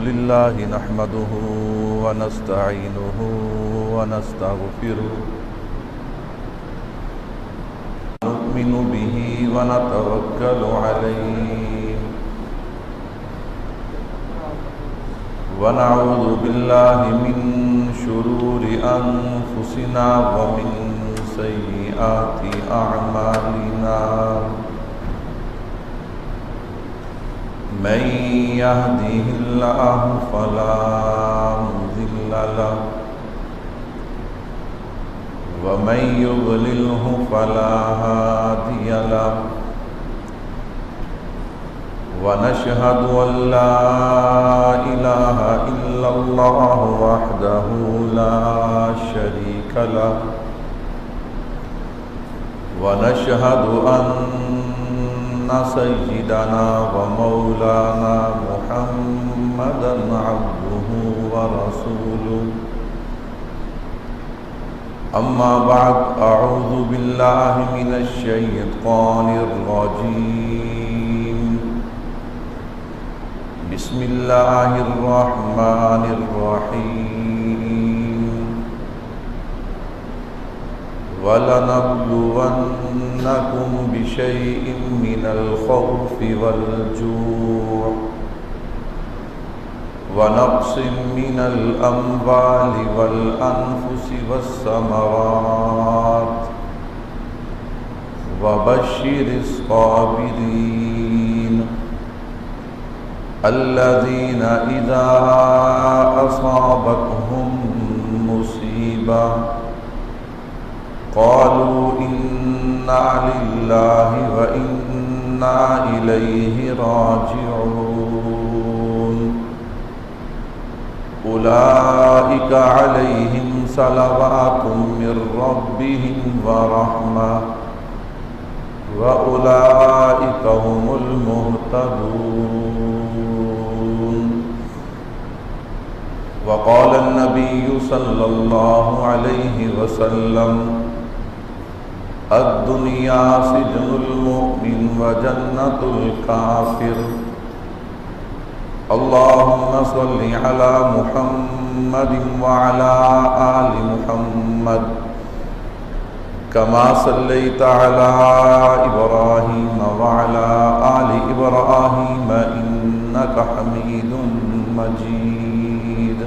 لله نحمده ونستعينه ونستغفره نؤمن به ونتوكل عليه ونعوذ بالله من شرور أنفسنا ومن سيئات أعمالنا من يهده الله فلا مضل له ومن يضلله فلا هادي له ونشهد أن لا إله إلا الله وحده لا شريك له ونشهد أن سيدنا ومولانا محمدا عبده ورسوله أما بعد أعوذ بالله من الشيطان الرجيم بسم الله الرحمن الرحيم وَلَنَبْلُوَنَّكُمْ بِشَيْءٍ مِّنَ الْخَوْفِ وَالْجُوعِ وَنَقْصٍ مِّنَ الْأَمْوَالِ وَالْأَنفُسِ وَالثَّمَرَاتِ وَبَشِّرِ الصَّابِرِينَ الَّذِينَ إِذَا أَصَابَتْهُم مُّصِيبَةٌ قالوا إنا لله وإنا إليه راجعون أولئك عليهم صلوات من ربهم ورحمة وأولئك هم المهتدون وقال النبي صلى الله عليه وسلم الدنيا سجن المؤمن وجنة الكافر اللهم صل على محمد وعلى آل محمد كما صليت على إبراهيم وعلى آل إبراهيم إنك حميد مجيد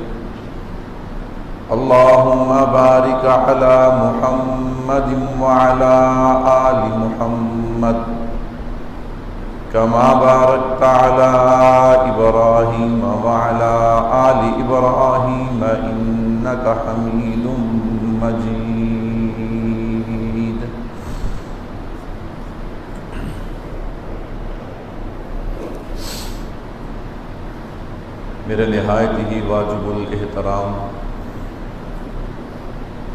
اللهم بارك على محمد وعلى آل محمد كما باركت على إبراهيم وعلى آل إبراهيم إنك حميد مجيد میرے نہایت ہی واجب الاحترام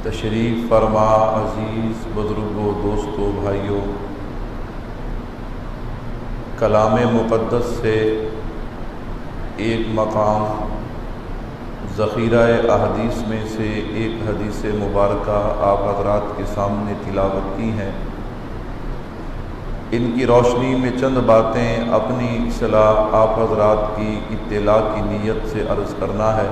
تشریف فرما عزیز بزرگوں دوستوں بھائیوں، کلام مقدس سے ایک مقام ذخیرہ احادیث میں سے ایک حدیث مبارکہ آپ حضرات کے سامنے تلاوت کی ہیں۔ ان کی روشنی میں چند باتیں اپنی اصلاح آپ حضرات کی اطلاع کی نیت سے عرض کرنا ہے۔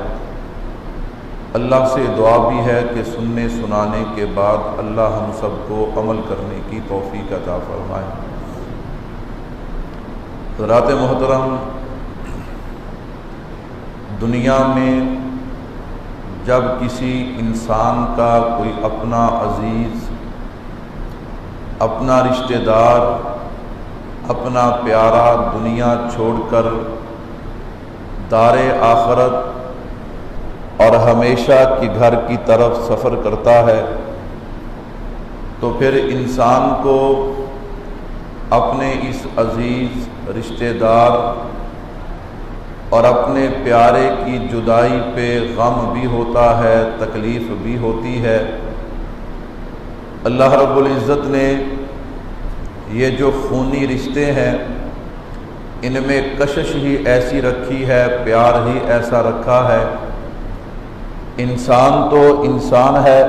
اللہ سے دعا بھی ہے کہ سننے سنانے کے بعد اللہ ہم سب کو عمل کرنے کی توفیق عطا فرمائے۔ حضرات محترم، دنیا میں جب کسی انسان کا کوئی اپنا عزیز، اپنا رشتہ دار، اپنا پیارا دنیا چھوڑ کر دار آخرت اور ہمیشہ کی گھر کی طرف سفر کرتا ہے تو پھر انسان کو اپنے اس عزیز رشتہ دار اور اپنے پیارے کی جدائی پہ غم بھی ہوتا ہے، تکلیف بھی ہوتی ہے۔ اللہ رب العزت نے یہ جو خونی رشتے ہیں ان میں کشش ہی ایسی رکھی ہے، پیار ہی ایسا رکھا ہے۔ انسان تو انسان ہے،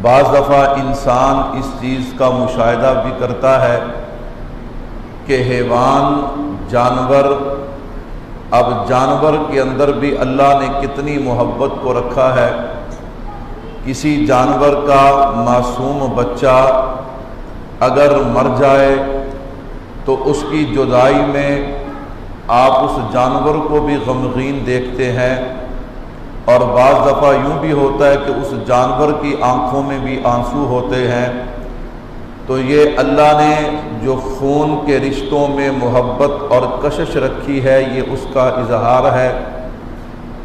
بعض دفعہ انسان اس چیز کا مشاہدہ بھی کرتا ہے کہ حیوان، جانور اب جانور کے اندر بھی اللہ نے کتنی محبت کو رکھا ہے۔ کسی جانور کا معصوم بچہ اگر مر جائے تو اس کی جدائی میں آپ اس جانور کو بھی غمگین دیکھتے ہیں، اور بعض دفعہ یوں بھی ہوتا ہے کہ اس جانور کی آنکھوں میں بھی آنسو ہوتے ہیں۔ تو یہ اللہ نے جو خون کے رشتوں میں محبت اور کشش رکھی ہے، یہ اس کا اظہار ہے۔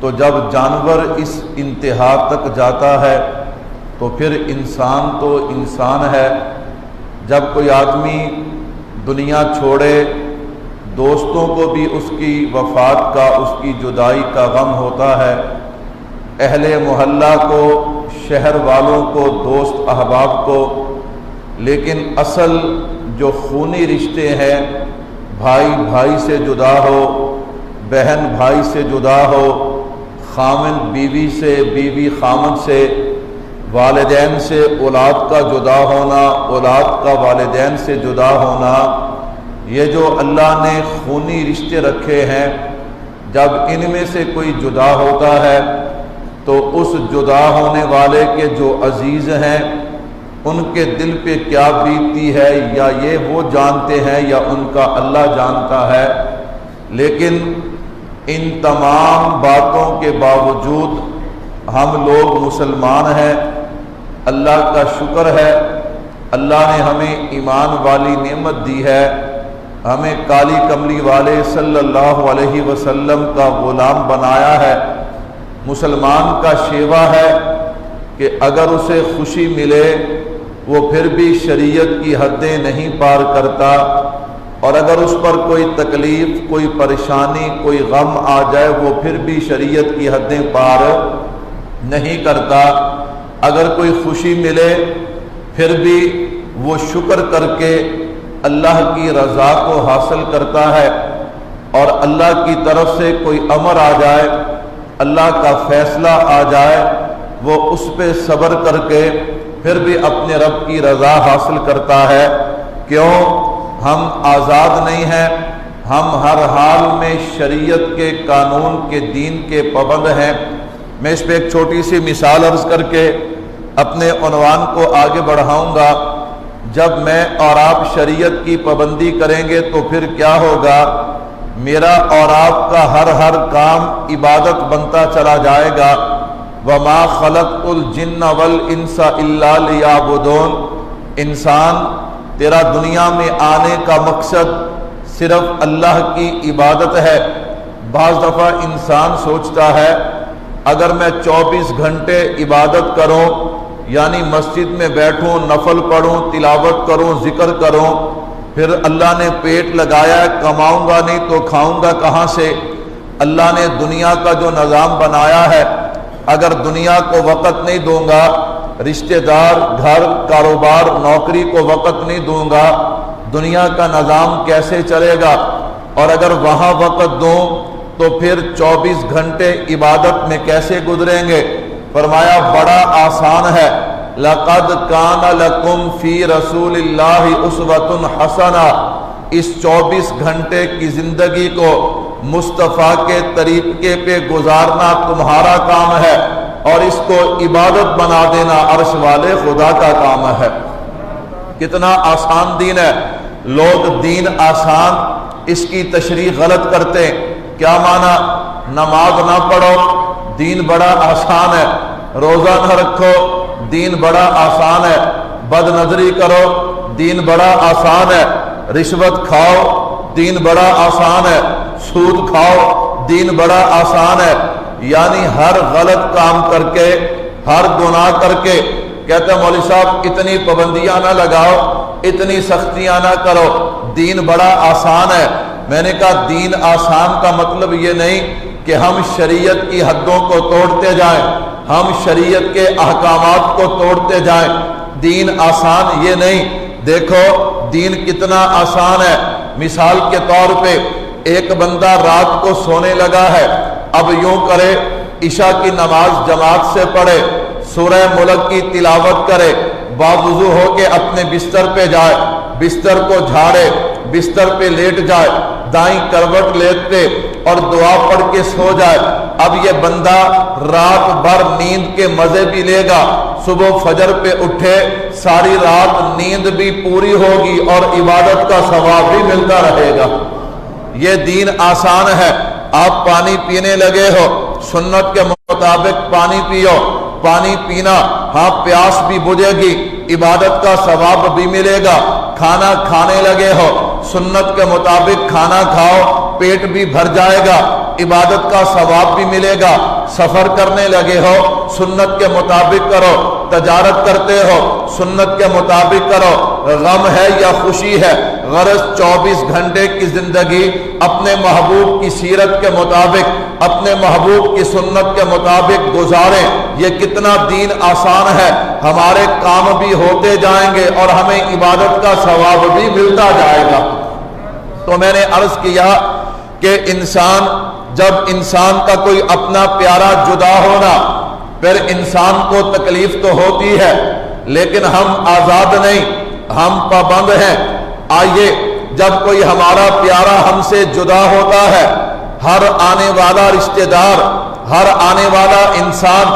تو جب جانور اس انتہا تک جاتا ہے تو پھر انسان تو انسان ہے۔ جب کوئی آدمی دنیا چھوڑے، دوستوں کو بھی اس کی وفات کا، اس کی جدائی کا غم ہوتا ہے، اہل محلہ کو، شہر والوں کو، دوست احباب کو، لیکن اصل جو خونی رشتے ہیں، بھائی بھائی سے جدا ہو، بہن بھائی سے جدا ہو، خامن بیوی سے، بیوی خامن سے، والدین سے اولاد کا جدا ہونا، اولاد کا والدین سے جدا ہونا، یہ جو اللہ نے خونی رشتے رکھے ہیں، جب ان میں سے کوئی جدا ہوتا ہے تو اس جدا ہونے والے کے جو عزیز ہیں ان کے دل پہ کیا بیتتی ہے، یا یہ وہ جانتے ہیں یا ان کا اللہ جانتا ہے۔ لیکن ان تمام باتوں کے باوجود ہم لوگ مسلمان ہیں، اللہ کا شکر ہے، اللہ نے ہمیں ایمان والی نعمت دی ہے، ہمیں کالی کملی والے صلی اللہ علیہ وسلم کا غلام بنایا ہے۔ مسلمان کا شیوا ہے کہ اگر اسے خوشی ملے وہ پھر بھی شریعت کی حدیں نہیں پار کرتا، اور اگر اس پر کوئی تکلیف، کوئی پریشانی، کوئی غم آ جائے وہ پھر بھی شریعت کی حدیں پار نہیں کرتا۔ اگر کوئی خوشی ملے پھر بھی وہ شکر کر کے اللہ کی رضا کو حاصل کرتا ہے، اور اللہ کی طرف سے کوئی امر آ جائے، اللہ کا فیصلہ آ جائے، وہ اس پہ صبر کر کے پھر بھی اپنے رب کی رضا حاصل کرتا ہے۔ کیوں؟ ہم آزاد نہیں ہیں، ہم ہر حال میں شریعت کے قانون کے دین کے پابند ہیں۔ میں اس پہ ایک چھوٹی سی مثال عرض کر کے اپنے عنوان کو آگے بڑھاؤں گا۔ جب میں اور آپ شریعت کی پابندی کریں گے تو پھر کیا ہوگا؟ میرا اور آپ کا ہر کام عبادت بنتا چلا جائے گا۔ وَمَا خَلَقْتُ الْجِنَّ وَالْإِنسَ إِلَّا لِيَعْبُدُونَ۔ انسان، تیرا دنیا میں آنے کا مقصد صرف اللہ کی عبادت ہے۔ بعض دفعہ انسان سوچتا ہے اگر میں 24 گھنٹے عبادت کروں، یعنی مسجد میں بیٹھوں، نفل پڑھوں، تلاوت کروں، ذکر کروں، پھر اللہ نے پیٹ لگایا ہے، کماؤں گا نہیں تو کھاؤں گا کہاں سے؟ اللہ نے دنیا کا جو نظام بنایا ہے، اگر دنیا کو وقت نہیں دوں گا، رشتہ دار، گھر، کاروبار، نوکری کو وقت نہیں دوں گا، دنیا کا نظام کیسے چلے گا؟ اور اگر وہاں وقت دوں تو پھر 24 گھنٹے عبادت میں کیسے گزریں گے؟ فرمایا بڑا آسان ہے۔ لَقَدْ كَانَ لَكُمْ فِي رَسُولِ اللَّهِ أُسْوَةٌ حَسَنَةٌ۔ اس 24 گھنٹے کی زندگی کو مصطفیٰ کے طریقے پہ گزارنا تمہارا کام ہے، اور اس کو عبادت بنا دینا عرش والے خدا کا کام ہے۔ کتنا آسان دین ہے۔ لوگ دین آسان، اس کی تشریح غلط کرتے ہیں۔ کیا معنی؟ نماز نہ پڑھو، دین بڑا آسان ہے۔ روزہ نہ رکھو، دین بڑا آسان ہے۔ بد نظری کرو، دین بڑا آسان ہے۔ رشوت کھاؤ، دین بڑا آسان ہے۔ سود کھاؤ، دین بڑا آسان ہے۔ یعنی ہر غلط کام کر کے، ہر گناہ کر کے کہتے ہیں مولوی صاحب اتنی پابندیاں نہ لگاؤ، اتنی سختیاں نہ کرو، دین بڑا آسان ہے۔ میں نے کہا دین آسان کا مطلب یہ نہیں کہ ہم شریعت کی حدوں کو توڑتے جائیں، ہم شریعت کے احکامات کو توڑتے جائیں۔ دین آسان یہ نہیں۔ دیکھو دین کتنا آسان ہے۔ مثال کے طور پہ ایک بندہ رات کو سونے لگا ہے، اب یوں کرے عشاء کی نماز جماعت سے پڑھے، سورہ ملک کی تلاوت کرے، باوضو ہو کے اپنے بستر پہ جائے، بستر کو جھاڑے، بستر پہ لیٹ جائے، دائیں کروٹ لیتے اور دعا پڑھ کے سو جائے، اب یہ بندہ رات بھر نیند کے مزے بھی لے گا، صبح فجر پہ اٹھے ساری رات نیند بھی پوری ہوگی اور عبادت کا ثواب بھی ملتا رہے گا۔ یہ دین آسان ہے۔ آپ پانی پینے لگے ہو، سنت کے مطابق پانی پیو، پانی پینا، ہاں پیاس بھی بجھے گی، عبادت کا ثواب بھی ملے گا۔ کھانا کھانے لگے ہو، سنت کے مطابق کھانا کھاؤ، پیٹ بھی بھر جائے گا، عبادت کا ثواب بھی ملے گا۔ سفر کرنے لگے ہو، سنت کے مطابق کرو، تجارت کرتے ہو، سنت کے مطابق کرو، غم ہے یا خوشی ہے، غرض 24 گھنٹے کی زندگی اپنے محبوب کی سیرت کے مطابق، اپنے محبوب کی سنت کے مطابق گزاریں۔ یہ کتنا دین آسان ہے، ہمارے کام بھی ہوتے جائیں گے اور ہمیں عبادت کا ثواب بھی ملتا جائے گا۔ تو میں نے عرض کیا کہ جب انسان کا کوئی اپنا پیارا جدا ہونا، پھر انسان کو تکلیف تو ہوتی ہے، لیکن ہم آزاد نہیں، ہم پابند ہیں۔ آئیے، جب کوئی ہمارا پیارا ہم سے جدا ہوتا ہے، ہر آنے والا رشتہ دار، ہر آنے والا انسان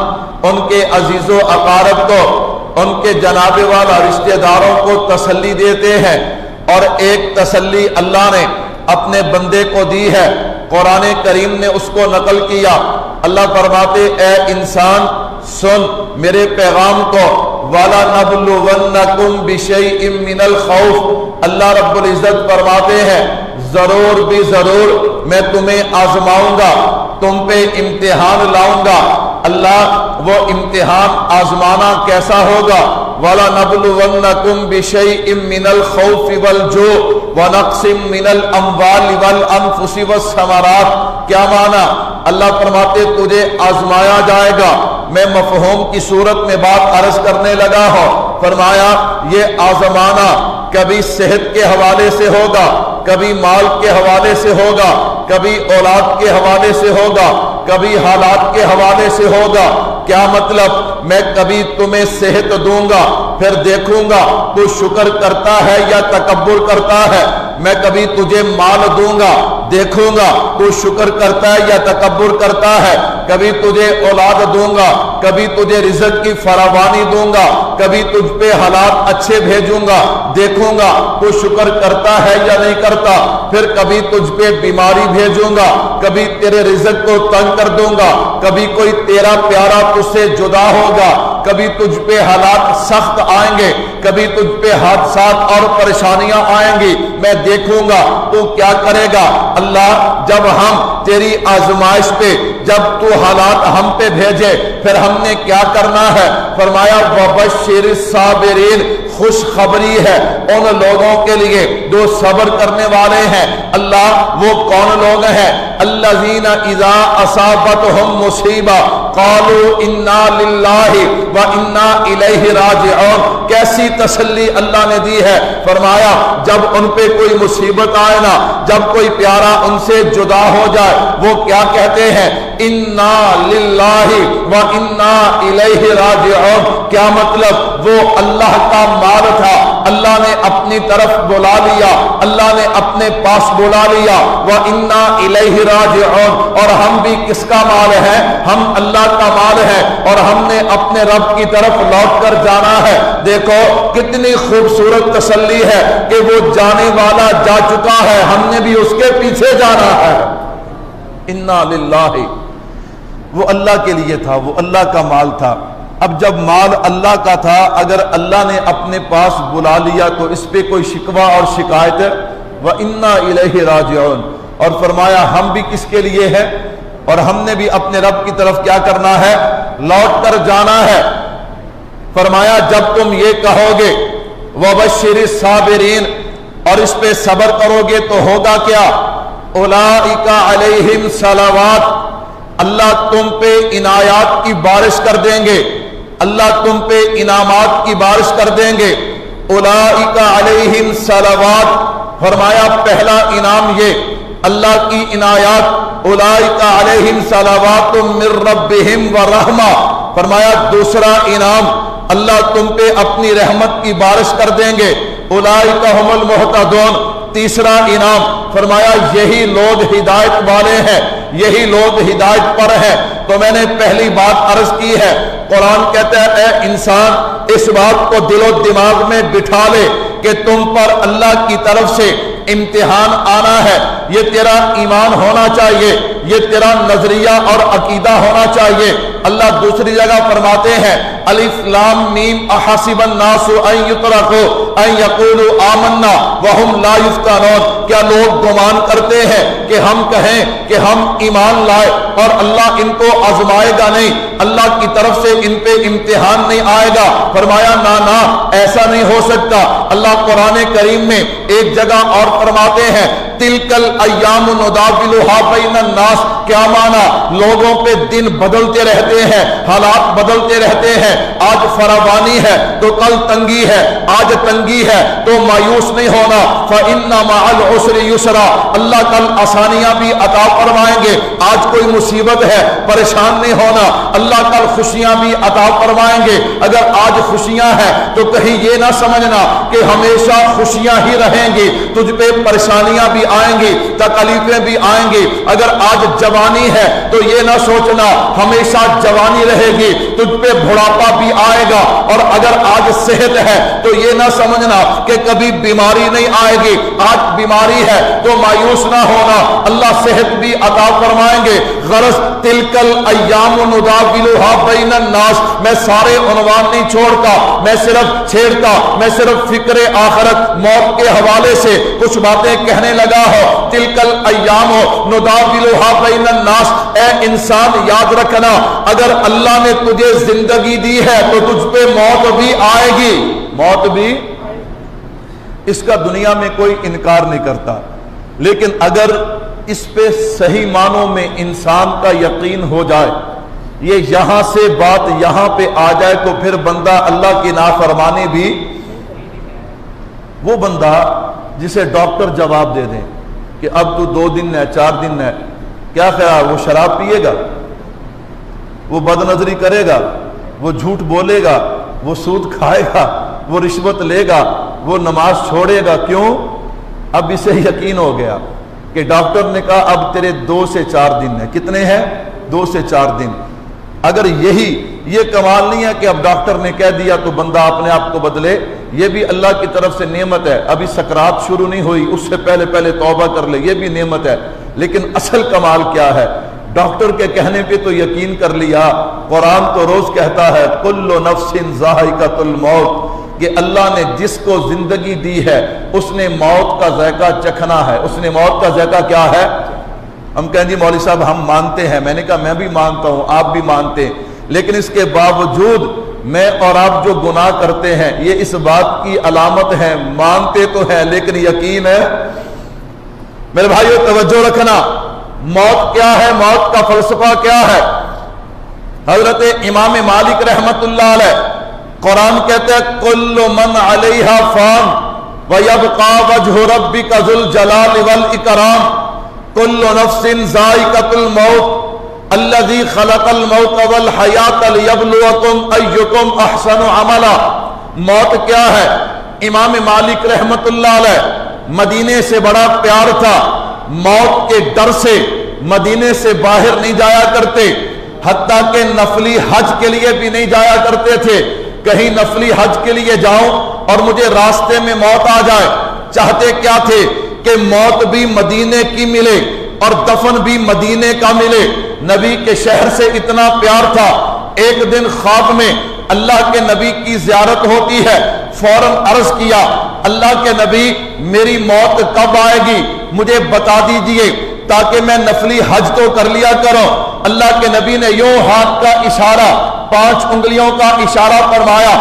ان کے عزیز و اقارب کو، ان کے جناب والا رشتہ داروں کو تسلی دیتے ہیں، اور ایک تسلی اللہ نے اپنے بندے کو دی ہے، قرآن کریم نے اس کو نقل کیا۔ اللہ فرماتے اے انسان سن میرے پیغام کو، وَلَنَبْلُوَنَّكُمْ بِشَيْءٍ مِّنَ الْخَوْفِ، اللہ رب العزت فرماتے ہیں ضرور بھی ضرور میں تمہیں آزماؤں گا، تم پہ امتحان لاؤں گا۔ اللہ وہ امتحان آزمانا کیسا ہوگا؟ وَلَنَبْلُوَنَّكُمْ بِشَيْءٍ مِّنَ الْخَوْفِ وَالْجُوعِ وَنَقْصٍ مِّنَ الْأَمْوَالِ وَالْأَنفُسِ وَالثَّمَرَاتِ۔ کیا معنی؟ اللہ فرماتے تجھے آزمایا جائے گا۔ میں مفہوم کی صورت میں بات عرض کرنے لگا ہوں، فرمایا یہ آزمانا کبھی صحت کے حوالے سے ہوگا، کبھی مال کے حوالے سے ہوگا، کبھی اولاد کے حوالے سے ہوگا، کبھی حالات کے حوالے سے ہوگا۔ کیا مطلب؟ میں کبھی تمہیں صحت دوں گا، پھر دیکھوں گا تو شکر کرتا ہے یا تکبر کرتا ہے۔ میں کبھی تجھے مال دوں گا، دیکھوں گا تو شکر کرتا ہے یا تکبر کرتا ہے۔ کبھی تجھے اولاد دوں گا، کبھی تجھے رزق کی فراوانی دوں گا، کبھی تجھ پہ حالات اچھے بھیجوں گا، دیکھوں گا تو شکر کرتا ہے یا نہیں کرتا۔ پھر کبھی تجھ پہ بیماری بھیجوں گا، کبھی تیرے رزق کو تنگ کر دوں گا، کبھی کوئی تیرا پیارا تجھ سے جدا ہوگا، کبھی تجھ پہ حالات سخت آئیں گے، کبھی تجھ پہ حادثات اور پریشانیاں آئیں گی۔ میں دیکھوں گا تو کیا کرے گا۔ اللہ جب ہم تیری آزمائش پہ، جب تو حالات ہم پہ بھیجے، پھر ہم نے کیا کرنا ہے؟ فرمایا وَبَشِّرِ الصَّابِرِينَ، خوشخبری ہے ان لوگوں کے لیے جو صبر کرنے والے ہیں۔ اللہ وہ کون لوگ ہیں؟ الذین اذا اصابتہم مصیبہ قالوا انا للہ وانا الیہ راجعون۔ کیسی تسلی اللہ نے دی ہے، فرمایا جب ان پہ کوئی مصیبت آئے نا، جب کوئی پیارا ان سے جدا ہو جائے، وہ کیا کہتے ہیں؟ انا للہ وانا الیہ راجعون۔ کیا مطلب؟ وہ اللہ کا مال تھا، اللہ نے اپنی طرف بلا لیا، اللہ نے اپنے پاس بلا لیا۔ وَإِنَّا إِلَيْهِ رَاجِعُونَ، اور ہم بھی کس کا مال ہے؟ ہم اللہ کا مال ہے، اور ہم نے اپنے رب کی طرف لوٹ کر جانا ہے۔ دیکھو کتنی خوبصورت تسلی ہے کہ وہ جانے والا جا چکا ہے، ہم نے بھی اس کے پیچھے جانا ہے۔ اِنَّا لِلَّهِ، وہ اللہ کے لیے تھا، وہ اللہ کا مال تھا۔ اب جب مال اللہ کا تھا، اگر اللہ نے اپنے پاس بلا لیا تو اس پہ کوئی شکوہ اور شکایت ہے؟ وَإِنَّا إِلَيْهِ رَاجِعُونَ۔ اور فرمایا ہم بھی کس کے لیے ہے، اور ہم نے بھی اپنے رب کی طرف کیا کرنا ہے؟ لوٹ کر جانا ہے۔ فرمایا جب تم یہ کہو گے وَبَشِّرِ الصَّابِرِينَ، اور اس پہ صبر کرو گے تو ہوگا کیا؟ أُولَئِكَ عَلَيْهِمْ صَلَوَاتٌ، اللہ تم پہ عنایات کی بارش کر دیں گے، اللہ تم پہ انعامات کی بارش کر دیں گے۔ اولئک علیہم صلوات، فرمایا پہلا انعام یہ اللہ کی عنایات، اولئک علیہم صلوات من ربہم ورحمہ۔ فرمایا دوسرا انعام اللہ تم پہ اپنی رحمت کی بارش کر دیں گے۔ اولئک هم المہتدون۔ تیسرا انعام فرمایا یہی لوگ ہدایت والے ہیں، یہی لوگ ہدایت پر ہیں۔ تو میں نے پہلی بات عرض کی ہے، قرآن کہتا ہے اے انسان اس بات کو دل و دماغ میں بٹھا لے کہ تم پر اللہ کی طرف سے امتحان آنا ہے، یہ تیرا ایمان ہونا چاہیے، یہ تیرا نظریہ اور عقیدہ ہونا چاہیے۔ اللہ دوسری جگہ فرماتے ہیں الف لام میم احسب الناس ان یترکوا ان یقولوا آمنا وهم لا یفتنون، کیا لوگ گمان کرتے ہیں کہ ہم کہیں کہ ہم ایمان لائے اور اللہ ان کو آزمائے گا نہیں، اللہ کی طرف سے ان پہ امتحان نہیں آئے گا؟ فرمایا نا نا، ایسا نہیں ہو سکتا۔ اللہ قرآن کریم میں ایک جگہ اور فرماتے ہیں تلک الایام نداولها بین الناس، کیا مانا؟ لوگوں پہ دن بدلتے رہتے ہیں، حالات بدلتے رہتے ہیں، آج فراوانی ہے تو کل تنگی ہے، آج تنگی ہے تو مایوس نہیں ہونا، فإن مع العسر یسرا، اللہ کل آسانیاں بھی عطا فرمائیں گے۔ آج کوئی مصیبت ہے پریشان نہیں ہونا، اللہ کل خوشیاں بھی عطا فرمائیں گے۔ اگر آج خوشیاں ہیں تو کہیں یہ نہ سمجھنا کہ ہمیشہ خوشیاں ہی رہیں گی، تجھ پہ پریشانیاں بھی آئیں گی، تکلیفیں بھی آئیں گی۔ اگر آج جوانی ہے تو یہ نہ سوچنا ہمیشہ جوانی رہے گی، تجھ پہ بڑھاپا بھی آئے گا۔ اور اگر آج صحت ہے تو یہ نہ سمجھنا کہ کبھی بیماری نہیں آئے گی، آج بیماری ہے تو مایوس نہ ہونا، اللہ صحت بھی عطا فرمائیں گے۔ غرض تلک الایام نداولها بین الناس، میں سارے عنوان نہیں چھوڑتا، میں صرف چھیڑتا، میں صرف فکر آخرت موت کے حوالے سے کچھ باتیں کہنے لگا ہو۔ تلک الایام نداولها بین الناس، اے انسان یاد رکھنا اگر اللہ نے تجھے زندگی دی ہے تو تجھ پہ موت بھی آئے گی، موت بھی، اس کا دنیا میں کوئی انکار نہیں کرتا۔ لیکن اگر اس پہ صحیح معنوں میں انسان کا یقین ہو جائے، یہ یہاں سے بات یہاں پہ آ جائے تو پھر بندہ اللہ کی نافرمانی بھی، وہ بندہ جسے ڈاکٹر جواب دے دیں کہ اب تو 2 دن ہے 4 دن ہے، کیا خیال؟ وہ شراب پیے گا، وہ بد نظری کرے گا، وہ جھوٹ بولے گا، وہ سود کھائے گا، وہ رشوت لے گا، وہ نماز چھوڑے گا؟ کیوں؟ اب اسے یقین ہو گیا کہ ڈاکٹر نے کہا اب تیرے 2 سے 4 دن ہیں۔ کتنے ہیں؟ 2 سے 4 دن۔ اگر یہ کمال نہیں ہے کہ اب ڈاکٹر نے کہہ دیا تو بندہ اپنے آپ کو بدلے، یہ بھی اللہ کی طرف سے نعمت ہے۔ ابھی سکرات شروع نہیں ہوئی، اس سے پہلے توبہ کر لے، یہ بھی نعمت ہے۔ لیکن اصل کمال کیا ہے؟ ڈاکٹر کے کہنے پہ تو یقین کر لیا، قرآن تو روز کہتا ہے کل نفس ذائقۃ الموت، کہ اللہ نے جس کو زندگی دی ہے اس نے موت کا ذائقہ چکھنا ہے۔ اس نے موت کا ذائقہ کیا ہے؟ ہم کہیں جی مولوی صاحب ہم مانتے ہیں، میں نے کہا میں بھی مانتا ہوں، آپ بھی مانتے ہیں، لیکن اس کے باوجود میں اور آپ جو گناہ کرتے ہیں یہ اس بات کی علامت ہے، مانتے تو ہیں لیکن یقین ہے۔ میرے بھائیو توجہ رکھنا، موت کیا ہے، موت کا فلسفہ کیا ہے؟ حضرت امام مالک رحمت اللہ علیہ، قرآن کہتا ہے کل من علیہا فان ویبقى وجہ ربک ذو الجلال والاکرام، کل نفس ذائقۃ الموت الذی خلق الموت والحیاۃ لیبلوکم ایکم احسن عملا۔ موت کیا ہے؟ امام مالک رحمت اللہ علیہ مدینے سے بڑا پیار تھا، موت کے ڈر سے مدینے سے باہر نہیں جایا کرتے، حتیٰ کہ نفلی حج کے لیے بھی نہیں جایا کرتے تھے۔ کہیں نفلی حج کے لیے جاؤں اور مجھے راستے میں موت آ جائے، چاہتے کیا تھے کہ موت بھی مدینے کی ملے اور دفن بھی مدینے کا ملے۔ نبی کے شہر سے اتنا پیار تھا، ایک دن خواب میں اللہ کے نبی کی زیارت ہوتی ہے، فوراً عرض کیا اللہ کے نبی میری موت کب آئے گی مجھے بتا دیجئے تاکہ میں نفلی حج تو کر لیا کروں۔ اللہ کے نبی نے یوں ہاتھ کا اشارہ، 5 انگلیوں کا اشارہ فرمایا،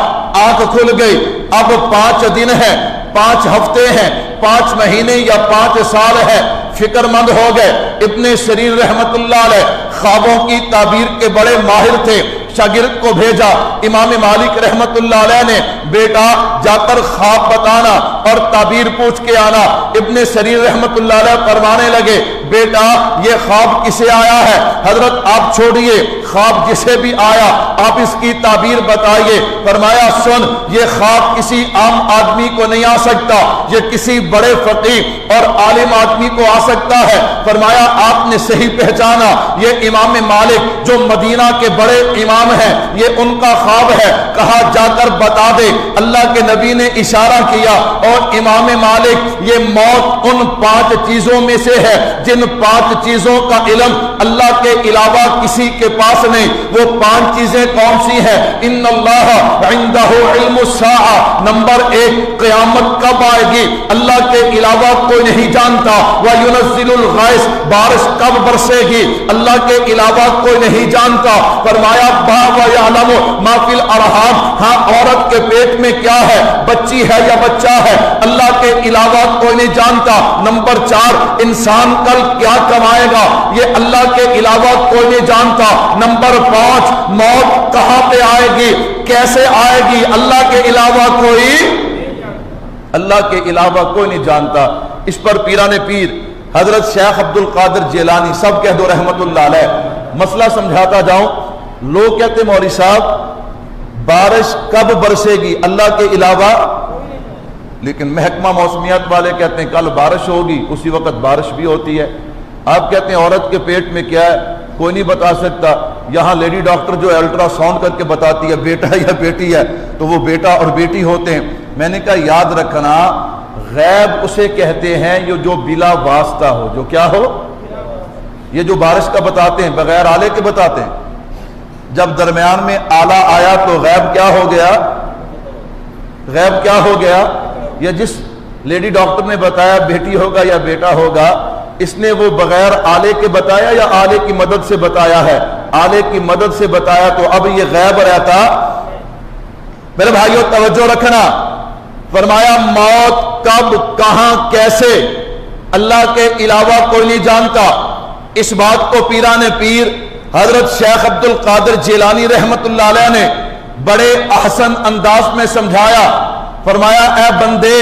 آنکھ کھل گئی۔ اب 5 دن ہیں، 5 ہفتے ہیں، 5 مہینے یا 5 سال ہے، فکر مند ہو گئے۔ ابن سیرین رحمت اللہ علیہ خوابوں کی تعبیر کے بڑے ماہر تھے، شاگرد کو بھیجا، امام مالک رحمت اللہ علیہ نے بیٹا جا کر خواب بتانا اور تعبیر پوچھ کے آنا۔ ابن سیرین رحمت اللہ علیہ فرمانے لگے بیٹا یہ خواب کسے آیا ہے؟ حضرت آپ چھوڑیے، خواب جسے بھی آیا آپ اس کی تعبیر بتائیے۔ فرمایا سن، یہ خواب کسی عام آدمی کو نہیں آ سکتا، یہ کسی بڑے فقیہ اور عالم آدمی کو آ سکتا ہے۔ فرمایا آپ نے صحیح پہچانا، یہ امام مالک جو مدینہ کے بڑے امام ہیں، یہ ان کا خواب ہے۔ کہا جا کر بتا دے۔ اللہ کے نبی نے اشارہ کیا اور امام مالک یہ موت ان 5 چیزوں میں سے ہے جن 5 چیزوں کا علم اللہ کے علاوہ کسی کے پاس نہیں۔ وہ 5 چیزیں کون سی ہیں؟ ان اللہ عندہ علم الساعہ، نمبر 1 قیامت کب آئے گی اللہ کے علاوہ کوئی نہیں جانتا۔ وَيُنَزِّلُ الْغَيْثَ، بارش کب برسے گی اللہ کے علاوہ کوئی نہیں جانتا۔ فرمایا وَيَعْلَمُ مَا فِي الْأَرْحَامِ، ہاں عورت کے پیٹ میں کیا ہے، بچی ہے یا بچہ ہے، اللہ کے علاوہ کوئی نہیں جانتا۔ نمبر 4 انسان کل کیا کمائے گا یہ اللہ کے علاوہ کوئی نہیں جانتا۔ نمبر 5 موت کہاں پہ آئے گی، کیسے آئے گی، اللہ کے علاوہ کوئی نہیں جانتا۔ اس پر پیران پیر حضرت شیخ عبد القادر جیلانی سب کہہ دو رحمت اللہ علیہ، مسئلہ سمجھاتا جاؤں۔ لوگ کہتے مولوی صاحب بارش کب برسے گی اللہ کے علاوہ، لیکن محکمہ موسمیات والے کہتے ہیں کل بارش ہوگی، اسی وقت بارش بھی ہوتی ہے۔ آپ کہتے ہیں عورت کے پیٹ میں کیا ہے کوئی نہیں بتا سکتا، یہاں لیڈی ڈاکٹر جو الٹرا ساؤنڈ کر کے بتاتی ہے بیٹا ہے یا بیٹی ہے، تو وہ بیٹا اور بیٹی ہوتے ہیں۔ میں نے کہا یاد رکھنا غیب اسے کہتے ہیں یہ جو بلا واسطہ ہو، جو کیا ہو، یہ جو بارش کا بتاتے ہیں بغیر آلے کے بتاتے ہیں، جب درمیان میں آلہ آیا تو غیب کیا ہو گیا، غیب کیا ہو گیا۔ یا جس لیڈی ڈاکٹر نے بتایا بیٹی ہوگا یا بیٹا ہوگا، اس نے وہ بغیر آلے کے بتایا یا آلے کی مدد سے بتایا ہے، آلے کی مدد سے بتایا، تو اب یہ غیب رہتا۔ میرے بھائیوں توجہ رکھنا، فرمایا موت کب کہاں کیسے اللہ کے علاوہ کوئی نہیں جانتا۔ اس بات کو پیران پیر حضرت شیخ عبد القادر جیلانی رحمت اللہ علیہ نے بڑے احسن انداز میں سمجھایا۔ فرمایا اے بندے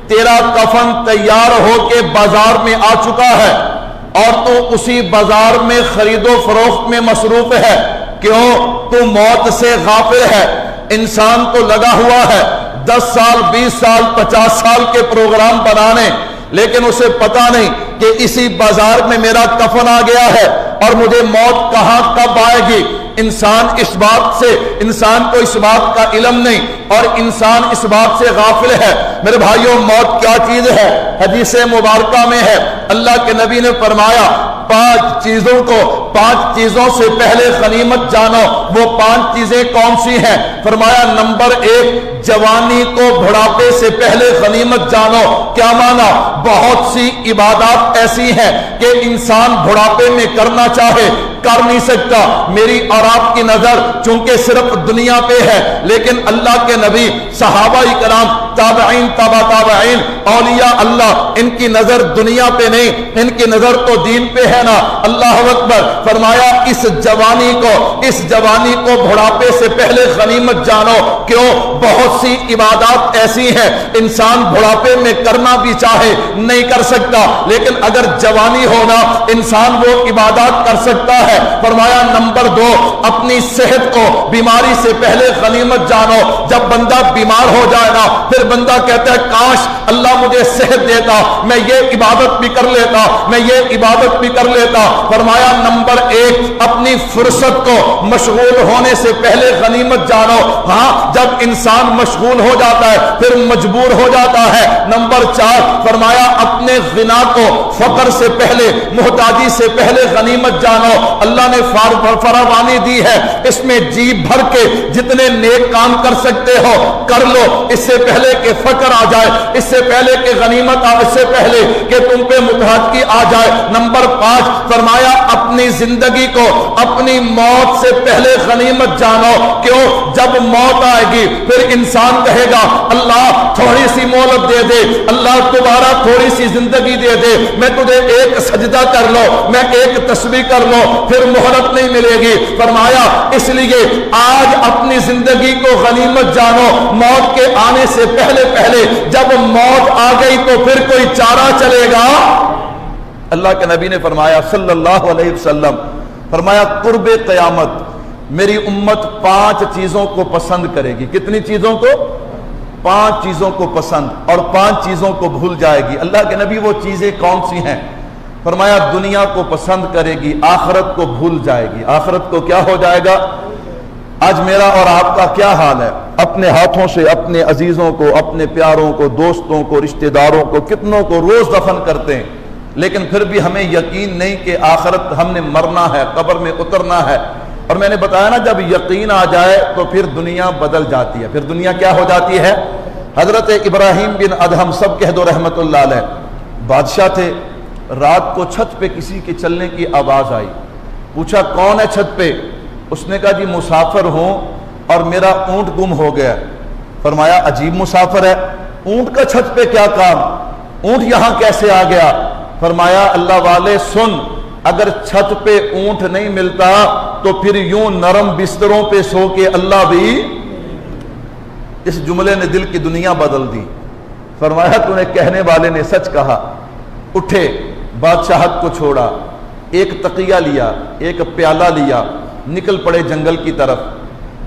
تیرا کفن تیار ہو کے بازار میں آ چکا ہے اور تو اسی بازار میں خرید و فروخت میں مصروف ہے، کیوں؟ تو موت سے غافل ہے۔ انسان تو لگا ہوا ہے 10 سال 20 سال 50 سال کے پروگرام بنانے، لیکن اسے پتا نہیں کہ اسی بازار میں میرا کفن آ گیا ہے اور مجھے موت کہاں کب آئے گی۔ انسان کو اس بات کا علم نہیں اور انسان اس بات سے غافل ہے۔ میرے بھائیوں موت کیا چیز ہے؟ حدیث مبارکہ میں ہے اللہ کے نبی نے فرمایا 5 چیزوں سے پہلے غنیمت جانو۔ وہ 5 چیزیں کون سی ہیں؟ فرمایا نمبر 1 جوانی کو بڑھاپے سے پہلے غنیمت جانو۔ کیا مانا؟ بہت سی عبادات ایسی ہیں کہ انسان بڑھاپے میں کرنا چاہے کر نہیں سکتا۔ میری اور آپ کی نظر چونکہ صرف دنیا پہ ہے، لیکن اللہ کے نبی، صحابہ کرام، تابعین تابع تابعین، اولیاء اللہ، ان کی نظر دنیا پہ نہیں، ان کی نظر تو دین پہ ہے نا۔ اللہ اکبر۔ فرمایا اس جوانی کو بڑھاپے سے پہلے غنیمت جانو۔ کیوں؟ بہت سی عبادات ایسی ہیں انسان بڑھاپے میں کرنا بھی چاہے نہیں کر سکتا، لیکن اگر جوانی ہونا انسان وہ عبادات کر سکتا ہے۔ فرمایا نمبر 2 اپنی صحت کو بیماری سے پہلے غنیمت جانو۔ جب بندہ بیمار ہو جائے گا پھر بندہ کہتا ہے کاش اللہ مجھے صحت دیتا، میں یہ عبادت بھی کر لیتا، میں یہ عبادت بھی کر لیتا۔ فرمایا نمبر 1 اپنی فرصت کو مشغول ہونے سے پہلے غنیمت جانو۔ ہاں جب انسان مشغول ہو جاتا ہے پھر مجبور ہو جاتا ہے۔ نمبر 4 فرمایا اپنے غنا کو فقر سے پہلے، محتاجی سے پہلے غنیمت جانو۔ اللہ نے فراوانی دی ہے، اس میں جی بھر کے جتنے نیک کام کر سکتے ہو کر لو، اس سے پہلے کہ فقر آ جائے، اس سے پہلے کہ غنیمت آ، اس سے پہلے کہ تم پہ محتاجی آ جائے۔ نمبر 5 فرمایا اپنی زندگی کو اپنی موت سے پہلے غنیمت جانو۔ کیوں؟ جب موت آئے گی پھر انسان کہے گا اللہ تھوڑی سی مہلت دے دے، اللہ دوبارہ تھوڑی سی زندگی دے دے، میں تجھے ایک سجدہ کر لو، میں ایک تسبیح کر لو، پھر مہلت نہیں ملے گی۔ فرمایا اس لیے آج اپنی زندگی کو غنیمت جانو، موت کے آنے سے پہلے جب موت آ گئی تو پھر کوئی چارہ چلے گا؟ اللہ کے نبی نے فرمایا صلی اللہ علیہ وسلم فرمایا قرب قیامت میری امت 5 چیزوں کو پسند کرے گی. کتنی چیزوں کو؟ 5 چیزوں کو پسند، اور 5 چیزوں کو بھول جائے گی. اللہ کے نبی وہ چیزیں کون سی ہیں؟ فرمایا دنیا کو پسند کرے گی، آخرت کو بھول جائے گی. آخرت کو کیا ہو جائے گا؟ آج میرا اور آپ کا کیا حال ہے؟ اپنے ہاتھوں سے اپنے عزیزوں کو، اپنے پیاروں کو، دوستوں کو، رشتہ داروں کو، کتنوں کو روز دفن کرتے ہیں، لیکن پھر بھی ہمیں یقین نہیں کہ آخرت ہم نے مرنا ہے، قبر میں اترنا ہے. اور میں نے بتایا نا، جب یقین آ جائے تو پھر دنیا بدل جاتی ہے. پھر دنیا کیا ہو جاتی ہے؟ حضرت ابراہیم بن ادہم سب کہہ دو رحمت اللہ علیہ، بادشاہ تھے. رات کو چھت پہ کسی کے چلنے کی آواز آئی. پوچھا کون ہے چھت پہ؟ اس نے کہا جی مسافر ہوں اور میرا اونٹ گم ہو گیا. فرمایا عجیب مسافر ہے، اونٹ کا چھت پہ کیا کام؟ اونٹ یہاں کیسے آ گیا؟ فرمایا اللہ والے سن، اگر چھت پہ اونٹ نہیں ملتا تو پھر یوں نرم بستروں پہ سو کے اللہ بھی. اس جملے نے دل کی دنیا بدل دی. فرمایا تو نے کہنے والے نے سچ کہا. اٹھے، بادشاہت کو چھوڑا، ایک تقیہ لیا، ایک پیالہ لیا، نکل پڑے جنگل کی طرف.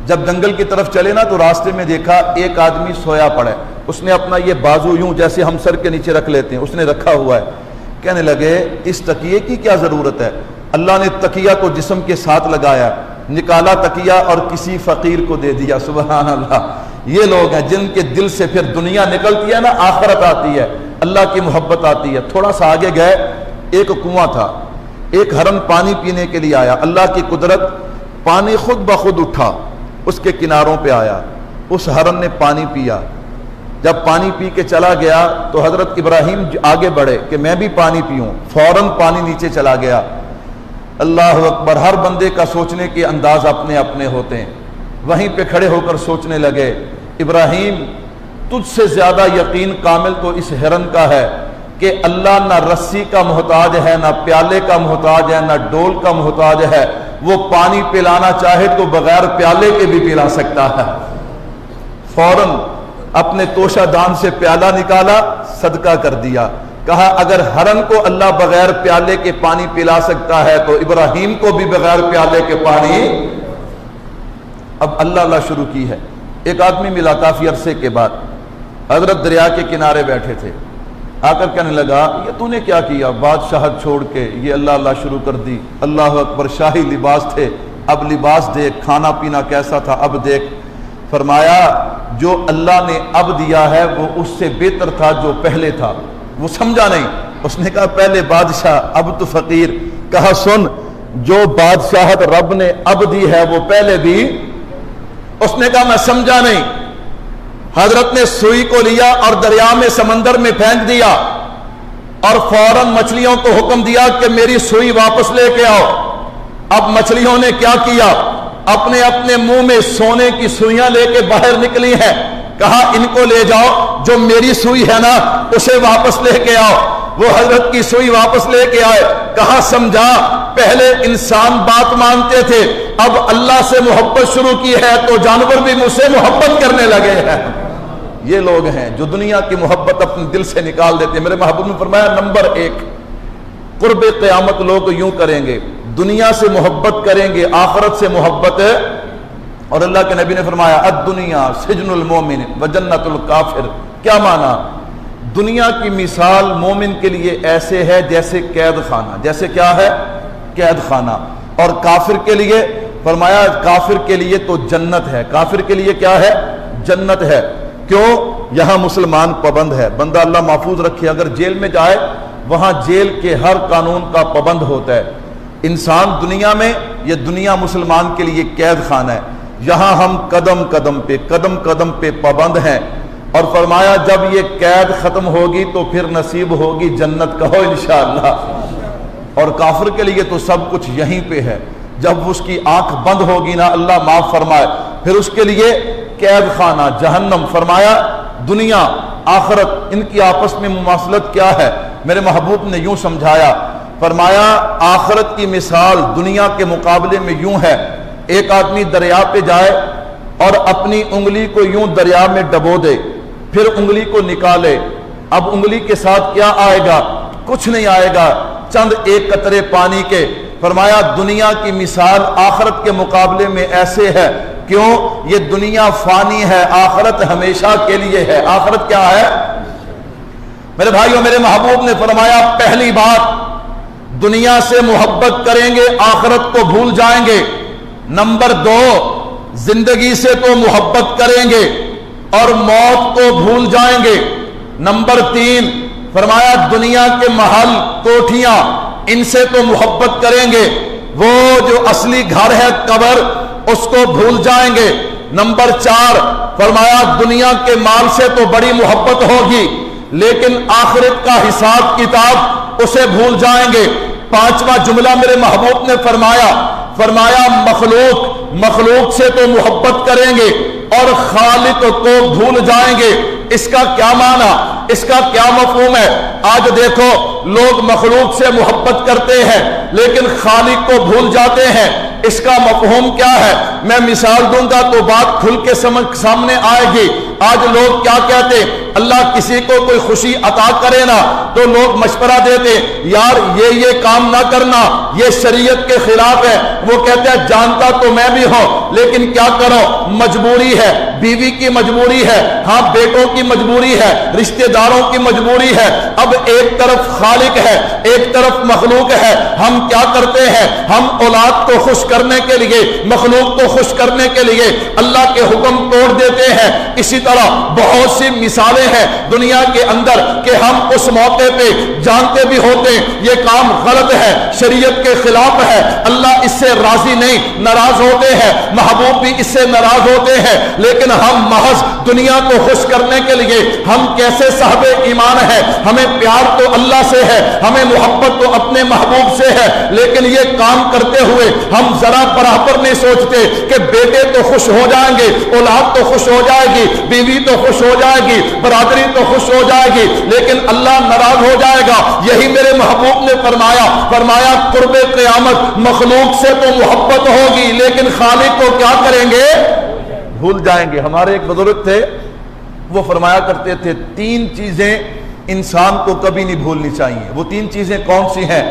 جب جنگل کی طرف چلے نا تو راستے میں دیکھا ایک آدمی سویا پڑا ہے. اس نے اپنا یہ بازو یوں جیسے ہم سر کے نیچے رکھ لیتے ہیں اس نے رکھا ہوا ہے. کہنے لگے اس تکیے کی کیا ضرورت ہے؟ اللہ نے تکیہ کو جسم کے ساتھ لگایا، نکالا تکیہ اور کسی فقیر کو دے دیا. سبحان اللہ. یہ لوگ ہیں جن کے دل سے پھر دنیا نکلتی ہے نا، آخرت آتی ہے، اللہ کی محبت آتی ہے. تھوڑا سا آگے گئے، ایک کنواں تھا، ایک ہرن پانی پینے کے لیے آیا. اللہ کی قدرت، پانی خود بخود اٹھا، اس کے کناروں پہ آیا. اس ہرن نے پانی پیا. جب پانی پی کے چلا گیا تو حضرت ابراہیم آگے بڑھے کہ میں بھی پانی پیوں. فوراً پانی نیچے چلا گیا. اللہ اکبر. ہر بندے کا سوچنے کے انداز اپنے اپنے ہوتے ہیں. وہیں پہ کھڑے ہو کر سوچنے لگے، ابراہیم تجھ سے زیادہ یقین کامل تو اس ہرن کا ہے کہ اللہ نہ رسی کا محتاج ہے، نہ پیالے کا محتاج ہے، نہ ڈول کا محتاج ہے. وہ پانی پلانا چاہے تو بغیر پیالے کے بھی پلا سکتا ہے. فوراً اپنے توشہ دان سے پیالہ نکالا، صدقہ کر دیا. کہا اگر ہرن کو اللہ بغیر پیالے کے پانی پلا سکتا ہے تو ابراہیم کو بھی بغیر پیالے کے پانی. اب اللہ شروع کی ہے. ایک آدمی ملا کافی عرصے کے بعد، حضرت دریا کے کنارے بیٹھے تھے. آ کر کہنے لگا یہ تو نے کیا کیا؟ بادشاہت چھوڑ کے یہ اللہ شروع کر دی. اللہ اکبر. شاہی لباس تھے، اب لباس دیکھ. کھانا پینا کیسا تھا اب دیکھ. فرمایا جو اللہ نے اب دیا ہے وہ اس سے بہتر تھا جو پہلے تھا. وہ سمجھا نہیں. اس نے کہا پہلے بادشاہ اب تو فقیر. کہا سن، جو بادشاہت رب نے اب دی ہے وہ پہلے بھی. اس نے کہا میں سمجھا نہیں. حضرت نے سوئی کو لیا اور دریا میں سمندر میں پھینک دیا اور فوراً مچھلیوں کو حکم دیا کہ میری سوئی واپس لے کے آؤ. اب مچھلیوں نے کیا کیا؟ اپنے اپنے منہ میں سونے کی سوئیاں لے کے باہر نکلی ہیں. کہا ان کو لے جاؤ، جو میری سوئی ہے نا اسے واپس لے کے آؤ. وہ حضرت کی سوئی واپس لے کے آئے. کہا سمجھا، پہلے انسان بات مانتے تھے، اب اللہ سے محبت شروع کی ہے تو جانور بھی مجھ سے محبت کرنے لگے ہیں. یہ لوگ ہیں جو دنیا کی محبت اپنے دل سے نکال دیتے ہیں. میرے محبوب نے فرمایا نمبر 1 قرب قیامت لوگ یوں کریں گے، دنیا سے محبت کریں گے، آخرت سے محبت. اور اللہ کے نبی نے فرمایا الدنیا سجن المومن وجنت الکافر. کیا معنی؟ دنیا کی مثال مومن کے لیے ایسے ہے جیسے قید خانہ. جیسے کیا ہے؟ قید خانہ. اور کافر کے لیے فرمایا کافر کے لیے تو جنت ہے. کافر کے لیے کیا ہے؟ جنت ہے. کیوں؟ یہاں مسلمان پابند ہے. بندہ اللہ محفوظ رکھے، اگر جیل میں جائے وہاں جیل کے ہر قانون کا پابند ہوتا ہے. انسان دنیا میں، یہ دنیا مسلمان کے لیے قید خانہ ہے. یہاں ہم قدم قدم پہ پابند ہیں. اور فرمایا جب یہ قید ختم ہوگی تو پھر نصیب ہوگی جنت. کہو انشاءاللہ. اور کافر کے لیے تو سب کچھ یہیں پہ ہے. جب اس کی آنکھ بند ہوگی نا، اللہ معاف فرمائے، پھر اس کے لیے قید خانہ جہنم. فرمایا دنیا آخرت ان کی آپس میں مماثلت کیا ہے؟ میرے محبوب نے یوں سمجھایا. فرمایا آخرت کی مثال دنیا کے مقابلے میں یوں ہے، ایک آدمی دریا پہ جائے اور اپنی انگلی کو یوں دریا میں ڈبو دے، پھر انگلی کو نکالے. اب انگلی کے ساتھ کیا آئے گا؟ کچھ نہیں آئے گا، چند ایک قطرے پانی کے. فرمایا دنیا کی مثال آخرت کے مقابلے میں ایسے ہے، کیوں؟ یہ دنیا فانی ہے، آخرت ہمیشہ کے لیے ہے۔ آخرت کیا ہے میرے بھائیوں؟ میرے محبوب نے فرمایا پہلی بات، دنیا سے محبت کریں گے آخرت کو بھول جائیں گے۔ نمبر دو، زندگی سے تو محبت کریں گے اور موت کو بھول جائیں گے۔ نمبر تین، فرمایا دنیا کے محل کوٹھیاں ان سے تو محبت کریں گے، وہ جو اصلی گھر ہے قبر اس کو بھول جائیں گے۔ نمبر چار، فرمایا دنیا کے مال سے تو بڑی محبت ہوگی لیکن آخرت کا حساب کتاب اسے بھول جائیں گے۔ پانچواں جملہ میرے محبوب نے فرمایا مخلوق سے تو محبت کریں گے اور خالق کو بھول جائیں گے۔ اس کا کیا معنی، اس کا کیا مفہوم ہے؟ آج دیکھو لوگ مخلوق سے محبت کرتے ہیں لیکن خالق کو بھول جاتے ہیں۔ اس کا مفہوم کیا ہے؟ میں مثال دوں گا تو بات کھل کے سامنے آئے گی۔ آج لوگ کیا کہتے ہیں؟ اللہ کسی کو کوئی خوشی عطا کرے نا تو لوگ مشورہ دیتے یار یہ کام نہ کرنا، یہ شریعت کے خلاف ہے۔ وہ کہتے ہیں جانتا تو میں بھی ہوں لیکن کیا کرو، مجبوری ہے، بیوی کی مجبوری ہے، ہاں بیٹوں کی مجبوری ہے، رشتہ داروں کی مجبوری ہے۔ اب ایک طرف خالق ہے ایک طرف مخلوق ہے، ہم کیا کرتے ہیں؟ ہم اولاد کو خوش کرنے کے لیے، مخلوق کو خوش کرنے کے لیے اللہ کے حکم توڑ دیتے ہیں۔ اسی طرح بہت سی مثالیں ہیں دنیا کے اندر کہ ہم اس موقع پہ جانتے بھی ہوتے ہیں یہ کام غلط ہے، شریعت کے خلاف ہے، اللہ اس سے راضی نہیں، ناراض ہوتے ہیں، محبوب بھی اس سے ناراض ہوتے ہیں، لیکن ہم محض دنیا کو خوش کرنے کے لیے ہم کیسے صاحب ایمان ہیں؟ ہمیں پیار تو اللہ سے ہے، ہمیں محبت تو اپنے محبوب سے ہے، لیکن یہ کام کرتے ہوئے ہم ذرا برابر نہیں سوچتے کہ بیٹے تو خوش ہو جائیں گے، اولاد تو خوش ہو جائے گی، بیوی تو خوش ہو جائے گی، برادری تو خوش ہو جائے گی، لیکن اللہ ناراض ہو جائے گا۔ یہی میرے محبوب نے فرمایا قرب قیامت مخلوق سے تو محبت ہوگی لیکن خالق کو کیا کریں گے؟ بھول جائیں گے۔ ہمارے ایک بزرگ تھے، وہ فرمایا کرتے تھے تین چیزیں انسان کو کبھی نہیں بھولنی چاہیے۔ وہ تین چیزیں کون سی ہیں؟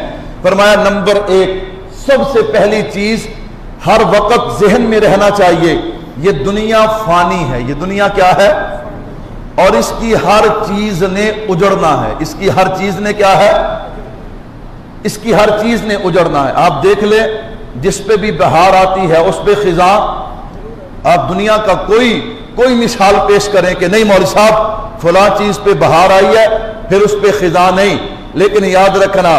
فرمایا نمبر ایک، سب سے پہلی چیز ہر وقت ذہن میں رہنا چاہیے یہ دنیا فانی ہے۔ یہ دنیا کیا ہے؟ اور اس کی ہر چیز نے اجڑنا ہے۔ اس کی ہر چیز نے کیا ہے؟ اس کی ہر چیز نے اجڑنا ہے۔ آپ دیکھ لیں جس پہ بھی بہار آتی ہے اس پہ خزاں، آپ دنیا کا کوئی مثال پیش کریں کہ نہیں مولوی صاحب فلاں چیز پہ بہار آئی ہے پھر اس پہ خزاں نہیں، لیکن یاد رکھنا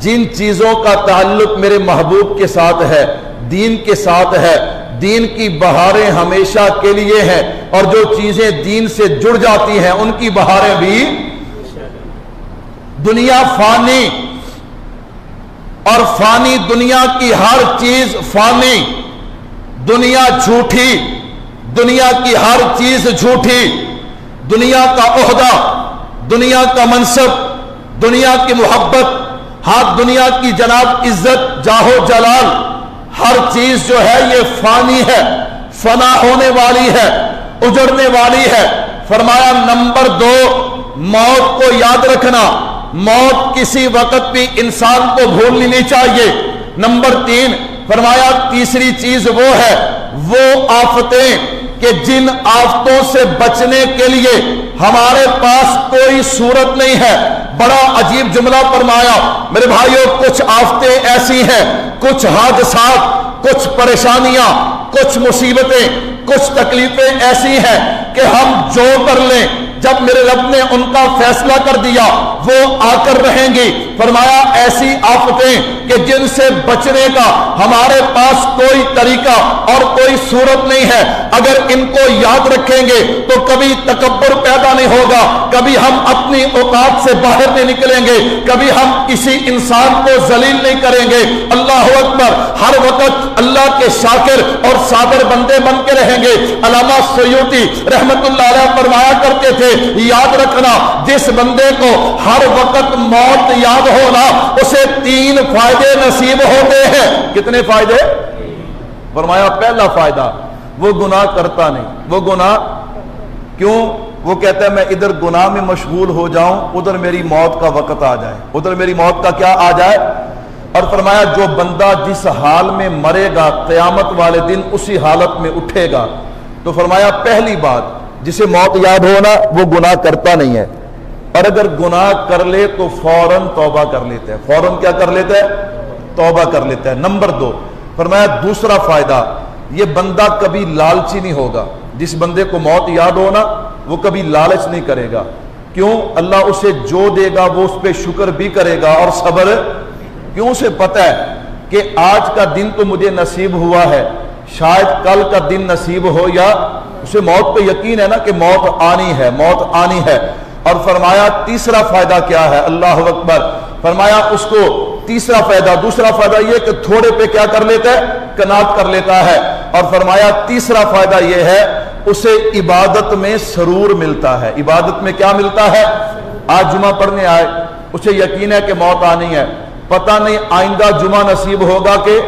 جن چیزوں کا تعلق میرے محبوب کے ساتھ ہے، دین کے ساتھ ہے، دین کی بہاریں ہمیشہ کے لیے ہیں، اور جو چیزیں دین سے جڑ جاتی ہیں ان کی بہاریں بھی۔ دنیا فانی اور فانی دنیا کی ہر چیز فانی، دنیا جھوٹی، دنیا کی ہر چیز جھوٹی، دنیا کا عہدہ، دنیا کا منصب، دنیا کی محبت، ہاں دنیا کی جناب عزت جاہ و جلال، ہر چیز جو ہے یہ فانی ہے، فنا ہونے والی ہے، اجڑنے والی ہے۔ فرمایا نمبر دو، موت کو یاد رکھنا، موت کسی وقت بھی انسان کو بھولنی نہیں چاہیے۔ نمبر تین، فرمایا تیسری چیز وہ ہے وہ آفتیں کہ جن آفتوں سے بچنے کے لیے ہمارے پاس کوئی صورت نہیں ہے۔ بڑا عجیب جملہ فرمایا میرے بھائیوں، کچھ آفتیں ایسی ہیں، کچھ حادثات، کچھ پریشانیاں، کچھ مصیبتیں، کچھ تکلیفیں ایسی ہیں کہ ہم جو کر لیں جب میرے رب نے ان کا فیصلہ کر دیا وہ آ کر رہیں گی۔ فرمایا ایسی آفتیں کہ جن سے بچنے کا ہمارے پاس کوئی طریقہ اور کوئی صورت نہیں ہے، اگر ان کو یاد رکھیں گے تو کبھی تکبر پیدا نہیں ہوگا، کبھی ہم اپنی اوقات سے باہر نہیں نکلیں گے، کبھی ہم کسی انسان کو ذلیل نہیں کریں گے۔ اللہ اکبر، ہر وقت اللہ کے شاکر اور صابر بندے بن کے رہیں گے۔ علامہ سیوطی رحمت اللہ علیہ فرمایا کرتے تھے یاد رکھنا جس بندے کو ہر وقت موت یاد ہونا اسے تین فائدے نصیب ہوتے ہیں۔ کتنے فائدے؟ فرمایا پہلا فائدہ وہ گناہ کرتا نہیں۔ وہ گناہ کیوں؟ وہ کہتا ہے میں ادھر گناہ میں مشغول ہو جاؤں ادھر میری موت کا وقت آ جائے، ادھر میری موت کا کیا آ جائے۔ اور فرمایا جو بندہ جس حال میں مرے گا قیامت والے دن اسی حالت میں اٹھے گا. تو فرمایا پہلی بات جسے موت یاد ہونا وہ گناہ کرتا نہیں ہے، اور اگر گناہ کر لے تو فوراً توبہ کر لیتا ہے. فوراً کیا کر لیتا ہے؟ توبہ کر لیتا ہے. نمبر 2 فرمایا دوسرا فائدہ، یہ بندہ کبھی لالچی نہیں ہوگا. جس بندے کو موت یاد ہونا وہ کبھی لالچ نہیں کرے گا. کیوں؟ اللہ اسے جو دے گا وہ اس پہ شکر بھی کرے گا اور صبر. کیوں؟ اسے پتہ ہے کہ آج کا دن تو مجھے نصیب ہوا ہے، شاید کل کا دن نصیب ہو، یا اسے موت پہ یقین ہے نا کہ موت آنی ہے، موت آنی ہے. اور فرمایا تیسرا فائدہ کیا ہے؟ اللہ اکبر. فرمایا اس کو تیسرا فائدہ، دوسرا فائدہ یہ کہ تھوڑے پہ کیا کر لیتا ہے؟ قناعت کر لیتا ہے. اور فرمایا تیسرا فائدہ یہ ہے اسے عبادت میں سرور ملتا ہے. عبادت میں کیا ملتا ہے؟ آج جمعہ پڑھنے آئے، اسے یقین ہے کہ موت آنی ہے، پتہ نہیں آئندہ جمعہ نصیب ہوگا کہ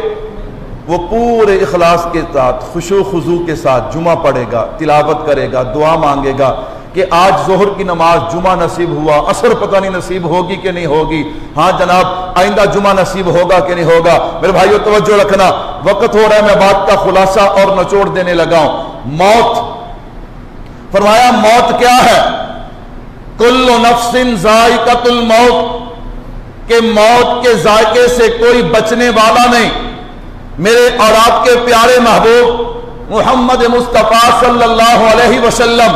وہ پورے اخلاص کے ساتھ خشوع و خضوع کے ساتھ جمعہ پڑھے گا، تلاوت کرے گا، دعا مانگے گا کہ آج ظہر کی نماز جمعہ نصیب ہوا، عصر پتہ نہیں نصیب ہوگی کہ نہیں ہوگی، ہاں جناب آئندہ جمعہ نصیب ہوگا کہ نہیں ہوگا. میرے بھائیو توجہ رکھنا، وقت ہو رہا ہے میں بات کا خلاصہ اور نچوڑ دینے لگا ہوں. موت، فرمایا موت کیا ہے؟ کل نفس ذائقۃ الموت، کہ موت کے ذائقے سے کوئی بچنے والا نہیں. میرے اور آپ کے پیارے محبوب محمد مصطفیٰ صلی اللہ علیہ وسلم،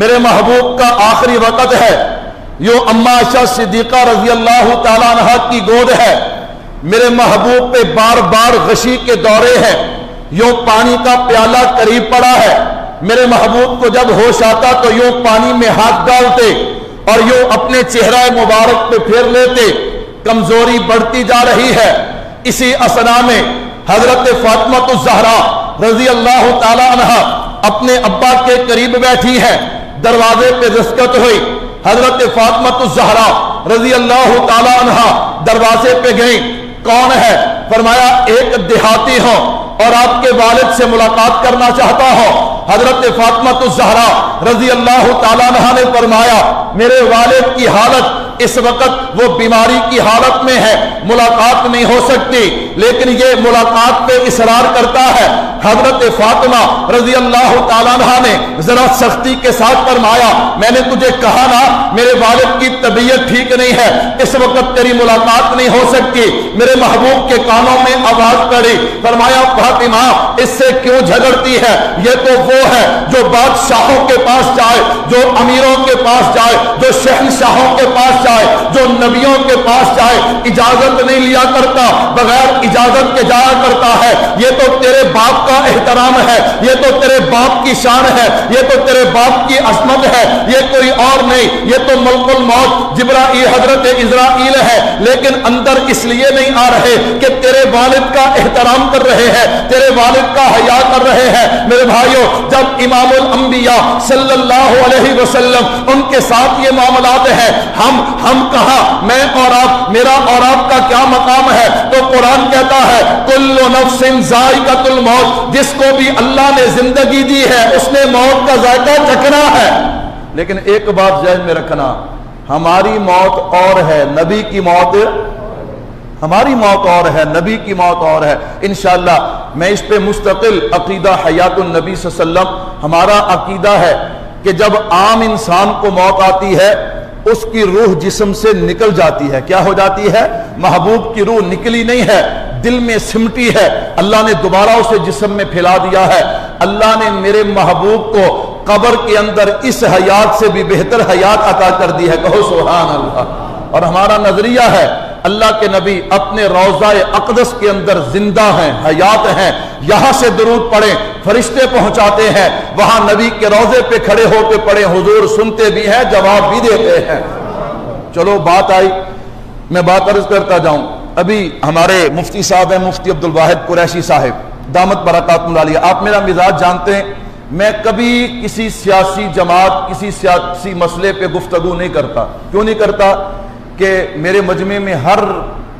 میرے محبوب کا آخری وقت ہے. یوں اما عائشہ صدیقہ رضی اللہ تعالیٰ عنہ کی گود ہے. میرے محبوب پہ بار بار غشی کے دورے ہیں. یوں پانی کا پیالہ قریب پڑا ہے. میرے محبوب کو جب ہوش آتا تو یوں پانی میں ہاتھ ڈالتے اور یوں اپنے چہرہ مبارک پہ پھیر لیتے. کمزوری بڑھتی جا رہی ہے. اسی اثنا میں حضرت فاطمہ الزہرا رضی اللہ تعالی عنہ اپنے ابا کے قریب بیٹھی ہے. دروازے پہ دستخط ہوئی. حضرت فاطمہ الزہرا رضی اللہ تعالی عنہ دروازے پہ گئیں. کون ہے؟ فرمایا ایک دیہاتی ہوں اور آپ کے والد سے ملاقات کرنا چاہتا ہوں. حضرت فاطمہ الزہرا رضی اللہ تعالی عنہ نے فرمایا میرے والد کی حالت اس وقت وہ بیماری کی حالت میں ہے، ملاقات نہیں ہو سکتی، لیکن یہ ملاقات پہ اصرار کرتا ہے. حضرت فاطمہ رضی اللہ تعالیٰ عنہ نے ذرا سختی کے ساتھ فرمایا میں نے تجھے کہا نا میرے والد کی طبیعت ٹھیک نہیں ہے، اس وقت تیری ملاقات نہیں ہو سکتی. میرے محبوب کے کانوں میں آواز پڑی. فرمایا فاطمہ اس سے کیوں جھگڑتی ہے؟ یہ تو وہ ہے جو بادشاہوں کے پاس جائے، جو امیروں کے پاس جائے، جو شہنشاہوں کے پاس جائے، جو نبیوں کے پاس جائے، اجازت نہیں لیا کرتا، بغیر اجازت کے جایا کرتا ہے. یہ تو تیرے باپ کا احترام ہے، یہ تو تیرے باپ کی شان ہے، یہ تو تیرے باپ کی عظمت ہے، یہ کوئی اور نہیں، یہ تو ملک الموت جبرائیل حضرت اسرائیل ہے. لیکن اندر اس لیے نہیں آ رہے کہ تیرے والد کا احترام کر رہے ہیں، تیرے والد کا حیا کر رہے ہیں. میرے بھائیوں جب امام الانبیاء صلی اللہ علیہ وسلم ان کے ساتھ یہ معاملات ہیں، ہم کہاں، میں اور آپ، میرا اور آپ کا کیا مقام ہے؟ تو قرآن کہتا ہے کل نفس ذائقۃ الموت، جس کو بھی اللہ نے زندگی دی ہے اس نے موت کا ذائقہ چکھنا ہے. لیکن ایک بات ذہن میں رکھنا، ہماری موت اور ہے، نبی کی موت، ہماری موت اور ہے، نبی کی موت اور ہے. انشاءاللہ میں اس پہ مستقل عقیدہ حیات النبی صلی اللہ علیہ وسلم، ہمارا عقیدہ ہے کہ جب عام انسان کو موت آتی ہے اس کی روح جسم سے نکل جاتی ہے. کیا ہو جاتی ہے؟ محبوب کی روح نکلی نہیں ہے، دل میں سمٹی ہے، اللہ نے دوبارہ اسے جسم میں پھیلا دیا ہے. اللہ نے میرے محبوب کو قبر کے اندر اس حیات سے بھی بہتر حیات عطا کر دی ہے. کہو سبحان اللہ. اور ہمارا نظریہ ہے اللہ کے نبی اپنے روضہ اقدس کے اندر زندہ ہیں، حیات ہیں. یہاں سے درود پڑھیں، فرشتے پہنچاتے ہیں، وہاں نبی کے روضے پہ کھڑے ہو کے پڑھیں، حضور سنتے بھی ہیں، جواب بھی دیتے ہیں. چلو بات آئی، میں بات عرض کرتا جاؤں. ابھی ہمارے مفتی صاحب ہیں، مفتی عبدالواحد قریشی صاحب دامت برکاتہ اللہ علیہ. آپ میرا مزاج جانتے ہیں، میں کبھی کسی سیاسی جماعت، کسی سیاسی مسئلے پہ گفتگو نہیں کرتا. کیوں نہیں کرتا؟ کہ میرے مجمع میں ہر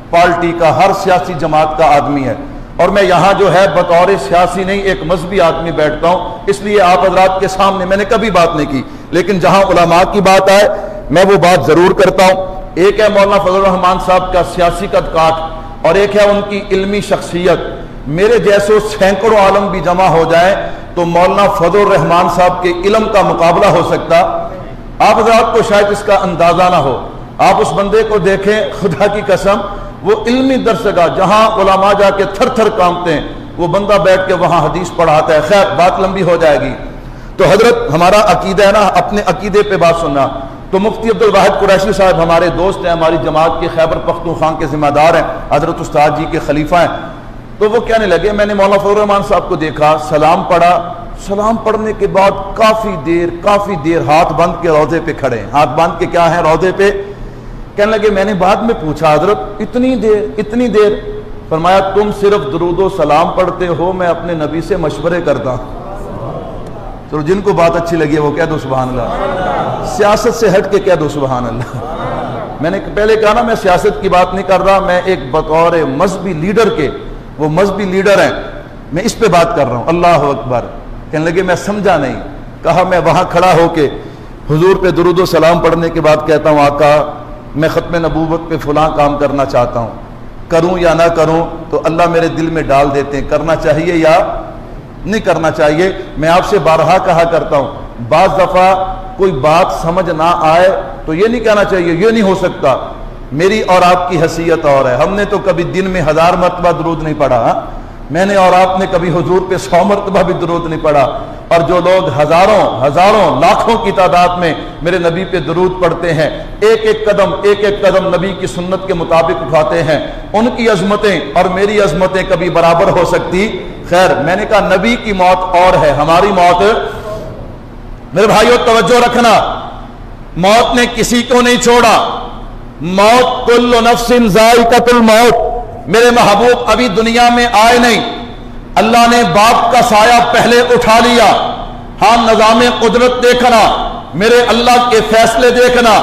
پارٹی کا، ہر سیاسی جماعت کا آدمی ہے، اور میں یہاں جو ہے بطور سیاسی نہیں ایک مذہبی آدمی بیٹھتا ہوں. اس لیے آپ حضرات کے سامنے میں نے کبھی بات نہیں کی، لیکن جہاں علماء کی بات آئے میں وہ بات ضرور کرتا ہوں. ایک ہے مولانا فضل الرحمان صاحب کا سیاسی قد کاٹ، اور ایک ہے ان کی علمی شخصیت. میرے جیسے سینکڑوں عالم بھی جمع ہو جائیں تو مولانا فضل الرحمان صاحب کے علم کا مقابلہ ہو سکتا. آپ حضرات کو شاید اس کا اندازہ نہ ہو. آپ اس بندے کو دیکھیں, خدا کی قسم وہ علمی درسگاہ جہاں علماء جا کے تھر تھر کانپتے ہیں, وہ بندہ بیٹھ کے وہاں حدیث پڑھاتا ہے. خیر بات لمبی ہو جائے گی. تو حضرت ہمارا عقیدہ ہے نا, اپنے عقیدے پہ بات سننا. تو مفتی عبدالواحد قریشی صاحب ہمارے دوست ہیں, ہماری جماعت کے خیبر پختونخوا کے ذمہ دار ہیں, حضرت استاد جی کے خلیفہ ہیں. تو وہ کہنے لگے, میں نے مولانا فضل الرحمان صاحب کو دیکھا, سلام پڑھا, سلام پڑھنے کے بعد کافی دیر ہاتھ باندھ کے روضے پہ کھڑے ہیں. ہاتھ باندھ کے کیا ہے روضے پہ؟ کہنے لگے میں نے بعد میں پوچھا حضرت اتنی دیر؟ فرمایا تم صرف درود و سلام پڑھتے ہو, میں اپنے نبی سے مشورے کرتا ہوں. تو جن کو بات اچھی لگی وہ کہہ دو سبحان اللہ. سیاست سے ہٹ کے کہہ دو سبحان اللہ. میں نے پہلے کہا نا میں سیاست کی بات نہیں کر رہا, میں ایک بطور مذہبی لیڈر کے, وہ مذہبی لیڈر ہیں, میں اس پہ بات کر رہا ہوں. اللہ اکبر. کہنے لگے میں سمجھا نہیں. کہا میں وہاں کھڑا ہو کے حضور پہ درود و سلام پڑھنے کے بعد کہتا ہوں آقا میں ختم نبوت پہ فلاں کام کرنا چاہتا ہوں, کروں یا نہ کروں؟ تو اللہ میرے دل میں ڈال دیتے ہیں کرنا چاہیے یا نہیں کرنا چاہیے. میں آپ سے بارہا کہا کرتا ہوں, بعض دفعہ کوئی بات سمجھ نہ آئے تو یہ نہیں کہنا چاہیے یہ نہیں ہو سکتا. میری اور آپ کی حیثیت اور ہے, ہم نے تو کبھی دن میں 1000 مرتبہ درود نہیں پڑھا, میں نے اور آپ نے کبھی حضور پہ 100 مرتبہ بھی درود نہیں پڑھا. اور جو لوگ ہزاروں لاکھوں کی تعداد میں میرے نبی پہ درود پڑھتے ہیں, ایک ایک قدم نبی کی سنت کے مطابق اٹھاتے ہیں, ان کی عظمتیں اور میری عظمتیں کبھی برابر ہو سکتی؟ خیر میں نے کہا نبی کی موت اور ہے, ہماری موت. میرے بھائیو توجہ رکھنا, موت نے کسی کو نہیں چھوڑا. موت کل نفس ذائقۃ الموت. میرے محبوب ابھی دنیا میں آئے نہیں, اللہ نے باپ کا سایہ پہلے اٹھا لیا. ہاں نظام قدرت دیکھنا, میرے اللہ کے فیصلے دیکھنا.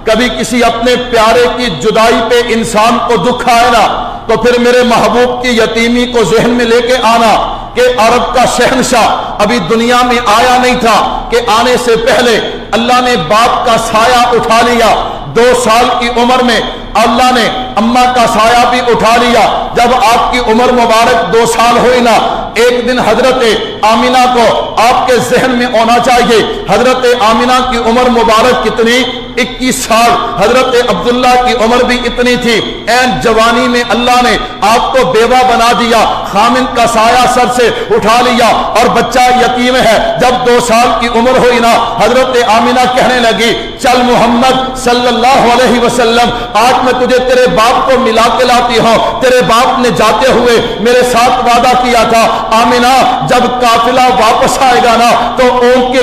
کبھی کسی اپنے پیارے کی جدائی پہ انسان کو دکھ آئے نا تو پھر میرے محبوب کی یتیمی کو ذہن میں لے کے آنا کہ عرب کا شہنشاہ ابھی دنیا میں آیا نہیں تھا کہ آنے سے پہلے اللہ نے باپ کا سایہ اٹھا لیا. 2 سال کی عمر میں اللہ نے اماں کا سایہ بھی اٹھا لیا. جب آپ کی عمر مبارک 2 سال ہوئی نا, ایک دن حضرت آمینہ کو آپ کے ذہن میں ہونا چاہیے حضرت آمینہ کی عمر مبارک کتنی؟ 21 سال. حضرت عبداللہ کی عمر بھی اتنی تھی. این جوانی میں اللہ نے آپ کو بیوہ بنا دیا, خامن کا سایہ سر سے اٹھا لیا اور بچہ یتیم ہے. جب 2 سال کی عمر ہوئی نا, حضرت آمینہ کہنے لگی چل محمد صلی اللہ علیہ وسلم, آج میں تجھے تیرے باپ کو ملا کے لاتی ہوں. تیرے باپ نے جاتے ہوئے میرے ساتھ وعدہ کیا تھا آمینہ جب قافلہ واپس آئے گا نا تو اونٹ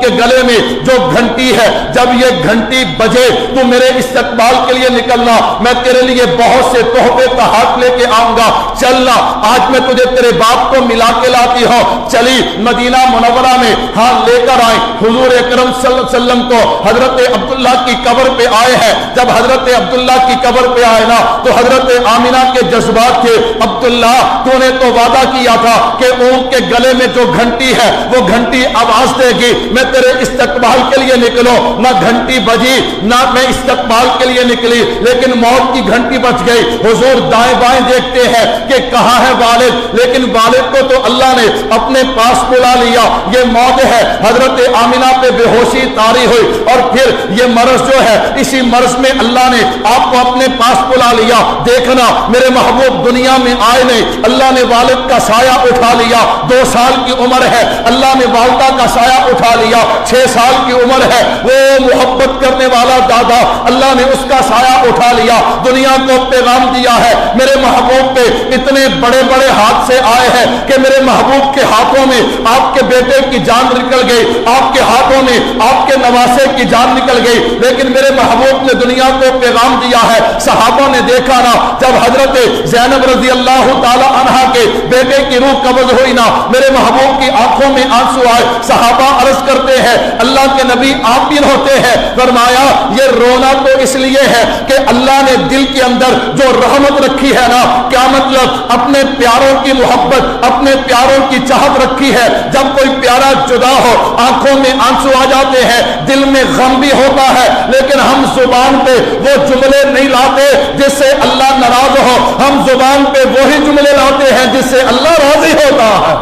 کے گلے میں جو گھنٹی ہے, جب یہ گھنٹی بجے تو میرے استقبال کے لیے نکلنا, میں تیرے لیے بہت سے تحفے کا ہاتھ لے کے آؤں گا. چلنا آج میں تجھے تیرے باپ کو ملا کے لاتی ہوں. چلی مدینہ منورہ میں, ہاں لے کر آئے حضور اکرم صلی اللہ علیہ وسلم کو. حضرت عبداللہ کی قبر پہ آئے ہیں. جب حضرت عبداللہ کی قبر پہ آئے نا تو حضرت آمینہ کے جذبات تھے, عبداللہ تو نے تو وعدہ کیا تھا کہ اونٹ کے گلے میں جو گھنٹی ہے وہ گھنٹی آواز دے گی, میں تیرے استقبال کے لیے نکلوں. نہ گھنٹی بجی نہ میں استقبال کے لیے نکلی, لیکن موت کی گھنٹی بج گئی. حضور دائیں بائیں دیکھتے ہیں کہ کہاں ہے والد, لیکن والد کو تو اللہ نے اپنے پاس بلا لیا. یہ موت ہے. حضرت آمینہ پہ بے ہوشی طاری ہوئی اور پھر یہ مرض جو ہے, اسی مرض میں اللہ نے آپ کو اپنے پاس بلا لیا. دیکھنا میرے محبوب دنیا میں آئے نہیں, اللہ نے والد کا سایہ اٹھا لیا. 2 سال کی عمر ہے, اللہ نے والدہ کا سایہ اٹھا لیا. 6 سال کی عمر ہے, وہ محبت کرنے والا دادا, اللہ نے اس کا سایہ اٹھا لیا. دنیا کو پیغام دیا ہے میرے محبوب پہ اتنے بڑے بڑے ہاتھ سے آئے ہیں کہ میرے محبوب کے ہاتھوں میں آپ کے بیٹے کی جان نکل گئی, آپ کے ہاتھوں میں آپ کے نواسے کی جان نکل گئی. لیکن میرے محبوب نے دنیا کو پیغام دیا ہے. صحابہ نے دیکھا نا جب حضرت زینب رضی اللہ تعالی عنہا کے بیٹے کی روح قبض ہوئی نا, میرے محبوب کی آنکھوں میں آنسو آئے. صحابہ عرض کرتے ہیں اللہ کے نبی آپ بھی روتے ہیں. فرمایا یہ رونا تو اس لیے ہے کہ اللہ نے دل کے اندر جو رحمت رکھی ہے نا, کیا مطلب اپنے پیاروں کی محبت, اپنے پیاروں کی چاہت رکھی ہے. جب کوئی پیارا جدا ہو آنکھوں میں آنسو آ جاتے ہیں, دل میں غم بھی ہوتا ہے, لیکن ہم زبان پہ وہ جملے نہیں لاتے جس سے اللہ ناراض ہو. ہم زبان پہ وہی جملے لاتے ہیں جس سے اللہ راضی ہوتا ہے۔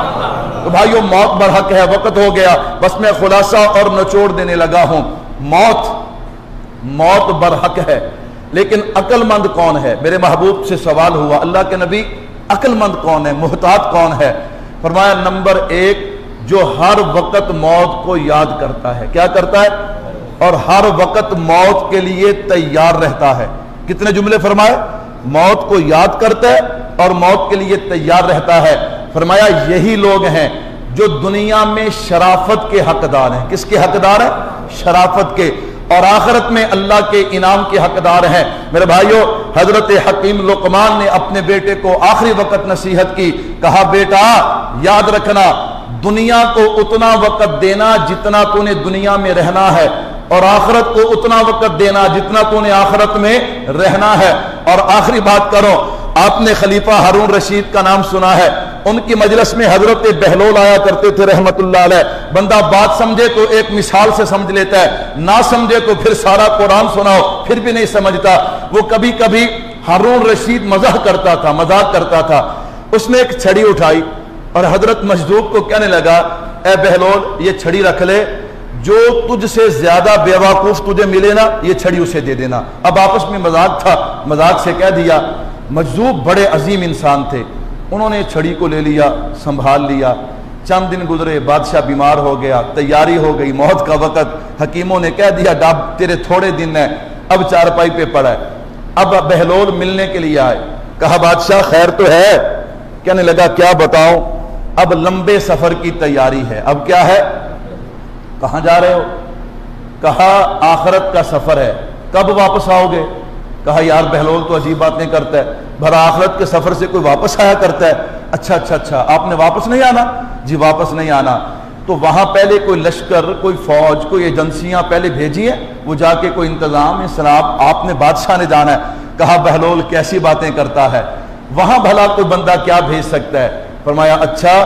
تو بھائیو موت برحق ہے، وقت ہو گیا، بس میں خلاصہ اور نچوڑ دینے لگا ہوں۔ موت برحق ہے، لیکن عقل مند کون ہے؟ میرے محبوب سے سوال ہوا، اللہ کے نبی عقل مند کون ہے، محتاط کون ہے؟ فرمایا نمبر 1 جو ہر وقت موت کو یاد کرتا ہے۔ کیا کرتا ہے؟ اور ہر وقت موت کے لیے تیار رہتا ہے۔ کتنے جملے فرمائے؟ موت کو یاد کرتا ہے اور موت کے لیے تیار رہتا ہے۔ فرمایا یہی لوگ ہیں جو دنیا میں شرافت کے حقدار ہیں۔ کس کے حقدار ہیں؟ شرافت کے، اور آخرت میں اللہ کے انعام کے حقدار ہیں۔ میرے بھائیو، حضرت حکیم لقمان نے اپنے بیٹے کو آخری وقت نصیحت کی، کہا بیٹا یاد رکھنا، دنیا کو اتنا وقت دینا جتنا تو نے دنیا میں رہنا ہے، اور آخرت کو اتنا وقت دینا جتنا تو نے آخرت میں رہنا ہے۔ اور آخری بات کرو، آپ نے خلیفہ ہارون رشید کا نام سنا ہے، ان کی مجلس میں حضرت بہلول آیا کرتے تھے رحمت اللہ علیہ۔ بندہ بات سمجھے تو ایک مثال سے سمجھ لیتا ہے، نہ سمجھے تو پھر سارا قرآن سناؤ پھر بھی نہیں سمجھتا۔ وہ کبھی کبھی ہارون رشید مزاح کرتا تھا، مذاق کرتا تھا۔ اس نے ایک چھڑی اٹھائی اور حضرت مجذوب کو کہنے لگا، اے بہلول یہ چھڑی رکھ لے، جو تجھ سے زیادہ بیوقوف تجھے ملے نا یہ چھڑی اسے دے دینا۔ اب آپس میں مذاق تھا، مذاق سے کہہ دیا۔ مجذوب بڑے عظیم انسان تھے، انہوں نے چھڑی کو لے لیا، سنبھال لیا۔ چند دن گزرے، بادشاہ بیمار ہو گیا، تیاری ہو گئی، موت کا وقت۔ حکیموں نے کہہ دیا ڈاب تیرے تھوڑے دن ہیں، اب چارپائی پہ پڑا ہے۔ اب بہلول ملنے کے لیے آئے، کہا بادشاہ خیر تو ہے؟ کہنے لگا کیا بتاؤں، اب لمبے سفر کی تیاری ہے۔ اب کیا ہے؟ کہاں جا رہے ہو؟ کہا آخرت کا سفر ہے۔ کب واپس آؤ گے؟ کہا یار بہلول تو عجیب باتیں کرتا ہے، بھلا آخرت کے سفر سے کوئی واپس آیا کرتا ہے؟ اچھا آپ نے واپس نہیں آنا؟ جی واپس نہیں آنا۔ تو وہاں پہلے کوئی لشکر، کوئی فوج، کوئی ایجنسیاں پہلے بھیجی ہیں، وہ جا کے کوئی انتظام انصراف، آپ نے بادشاہ نے جانا ہے۔ کہا بہلول کیسی باتیں کرتا ہے، وہاں بھلا کوئی بندہ کیا بھیج سکتا ہے؟ فرمایا اچھا،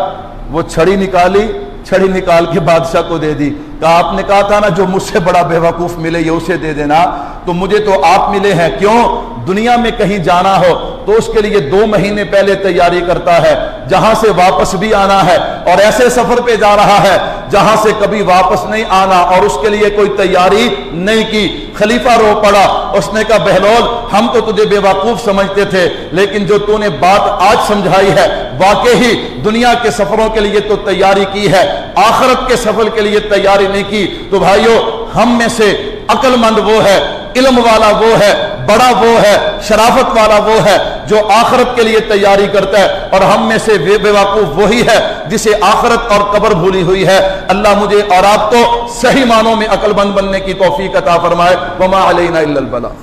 وہ چھڑی نکالی، چھڑی نکال کے بادشاہ کو دے دی۔ کہا آپ نے کہا تھا نا جو مجھ سے بڑا بے وقوف ملے یہ اسے دے دینا، تو مجھے تو آپ ملے ہیں۔ کیوں؟ دنیا میں کہیں جانا ہو تو اس کے لیے 2 مہینے پہلے تیاری کرتا ہے، جہاں سے واپس بھی آنا ہے، اور ایسے سفر پہ جا رہا ہے جہاں سے کبھی واپس نہیں آنا، اور اس کے لیے کوئی تیاری نہیں کی۔ خلیفہ رو پڑا، اس نے کہا بہلول ہم تو تجھے بے وقوف سمجھتے تھے، لیکن جو تو نے بات آج سمجھائی ہے واقعی دنیا کے سفروں کے لیے تو تیاری کی ہے، آخرت کے سفر کے لیے تیاری نہیں کی۔ تو بھائیو ہم میں سے عقل مند وہ ہے، علم والا وہ ہے، بڑا وہ ہے، شرافت والا وہ ہے جو آخرت کے لیے تیاری کرتا ہے، اور ہم میں سے بے وقوف وہی ہے جسے آخرت اور قبر بھولی ہوئی ہے۔ اللہ مجھے اور آپ کو صحیح معنوں میں عقل مند بننے کی توفیق عطا فرمائے۔ وما علینا الا البلاغ۔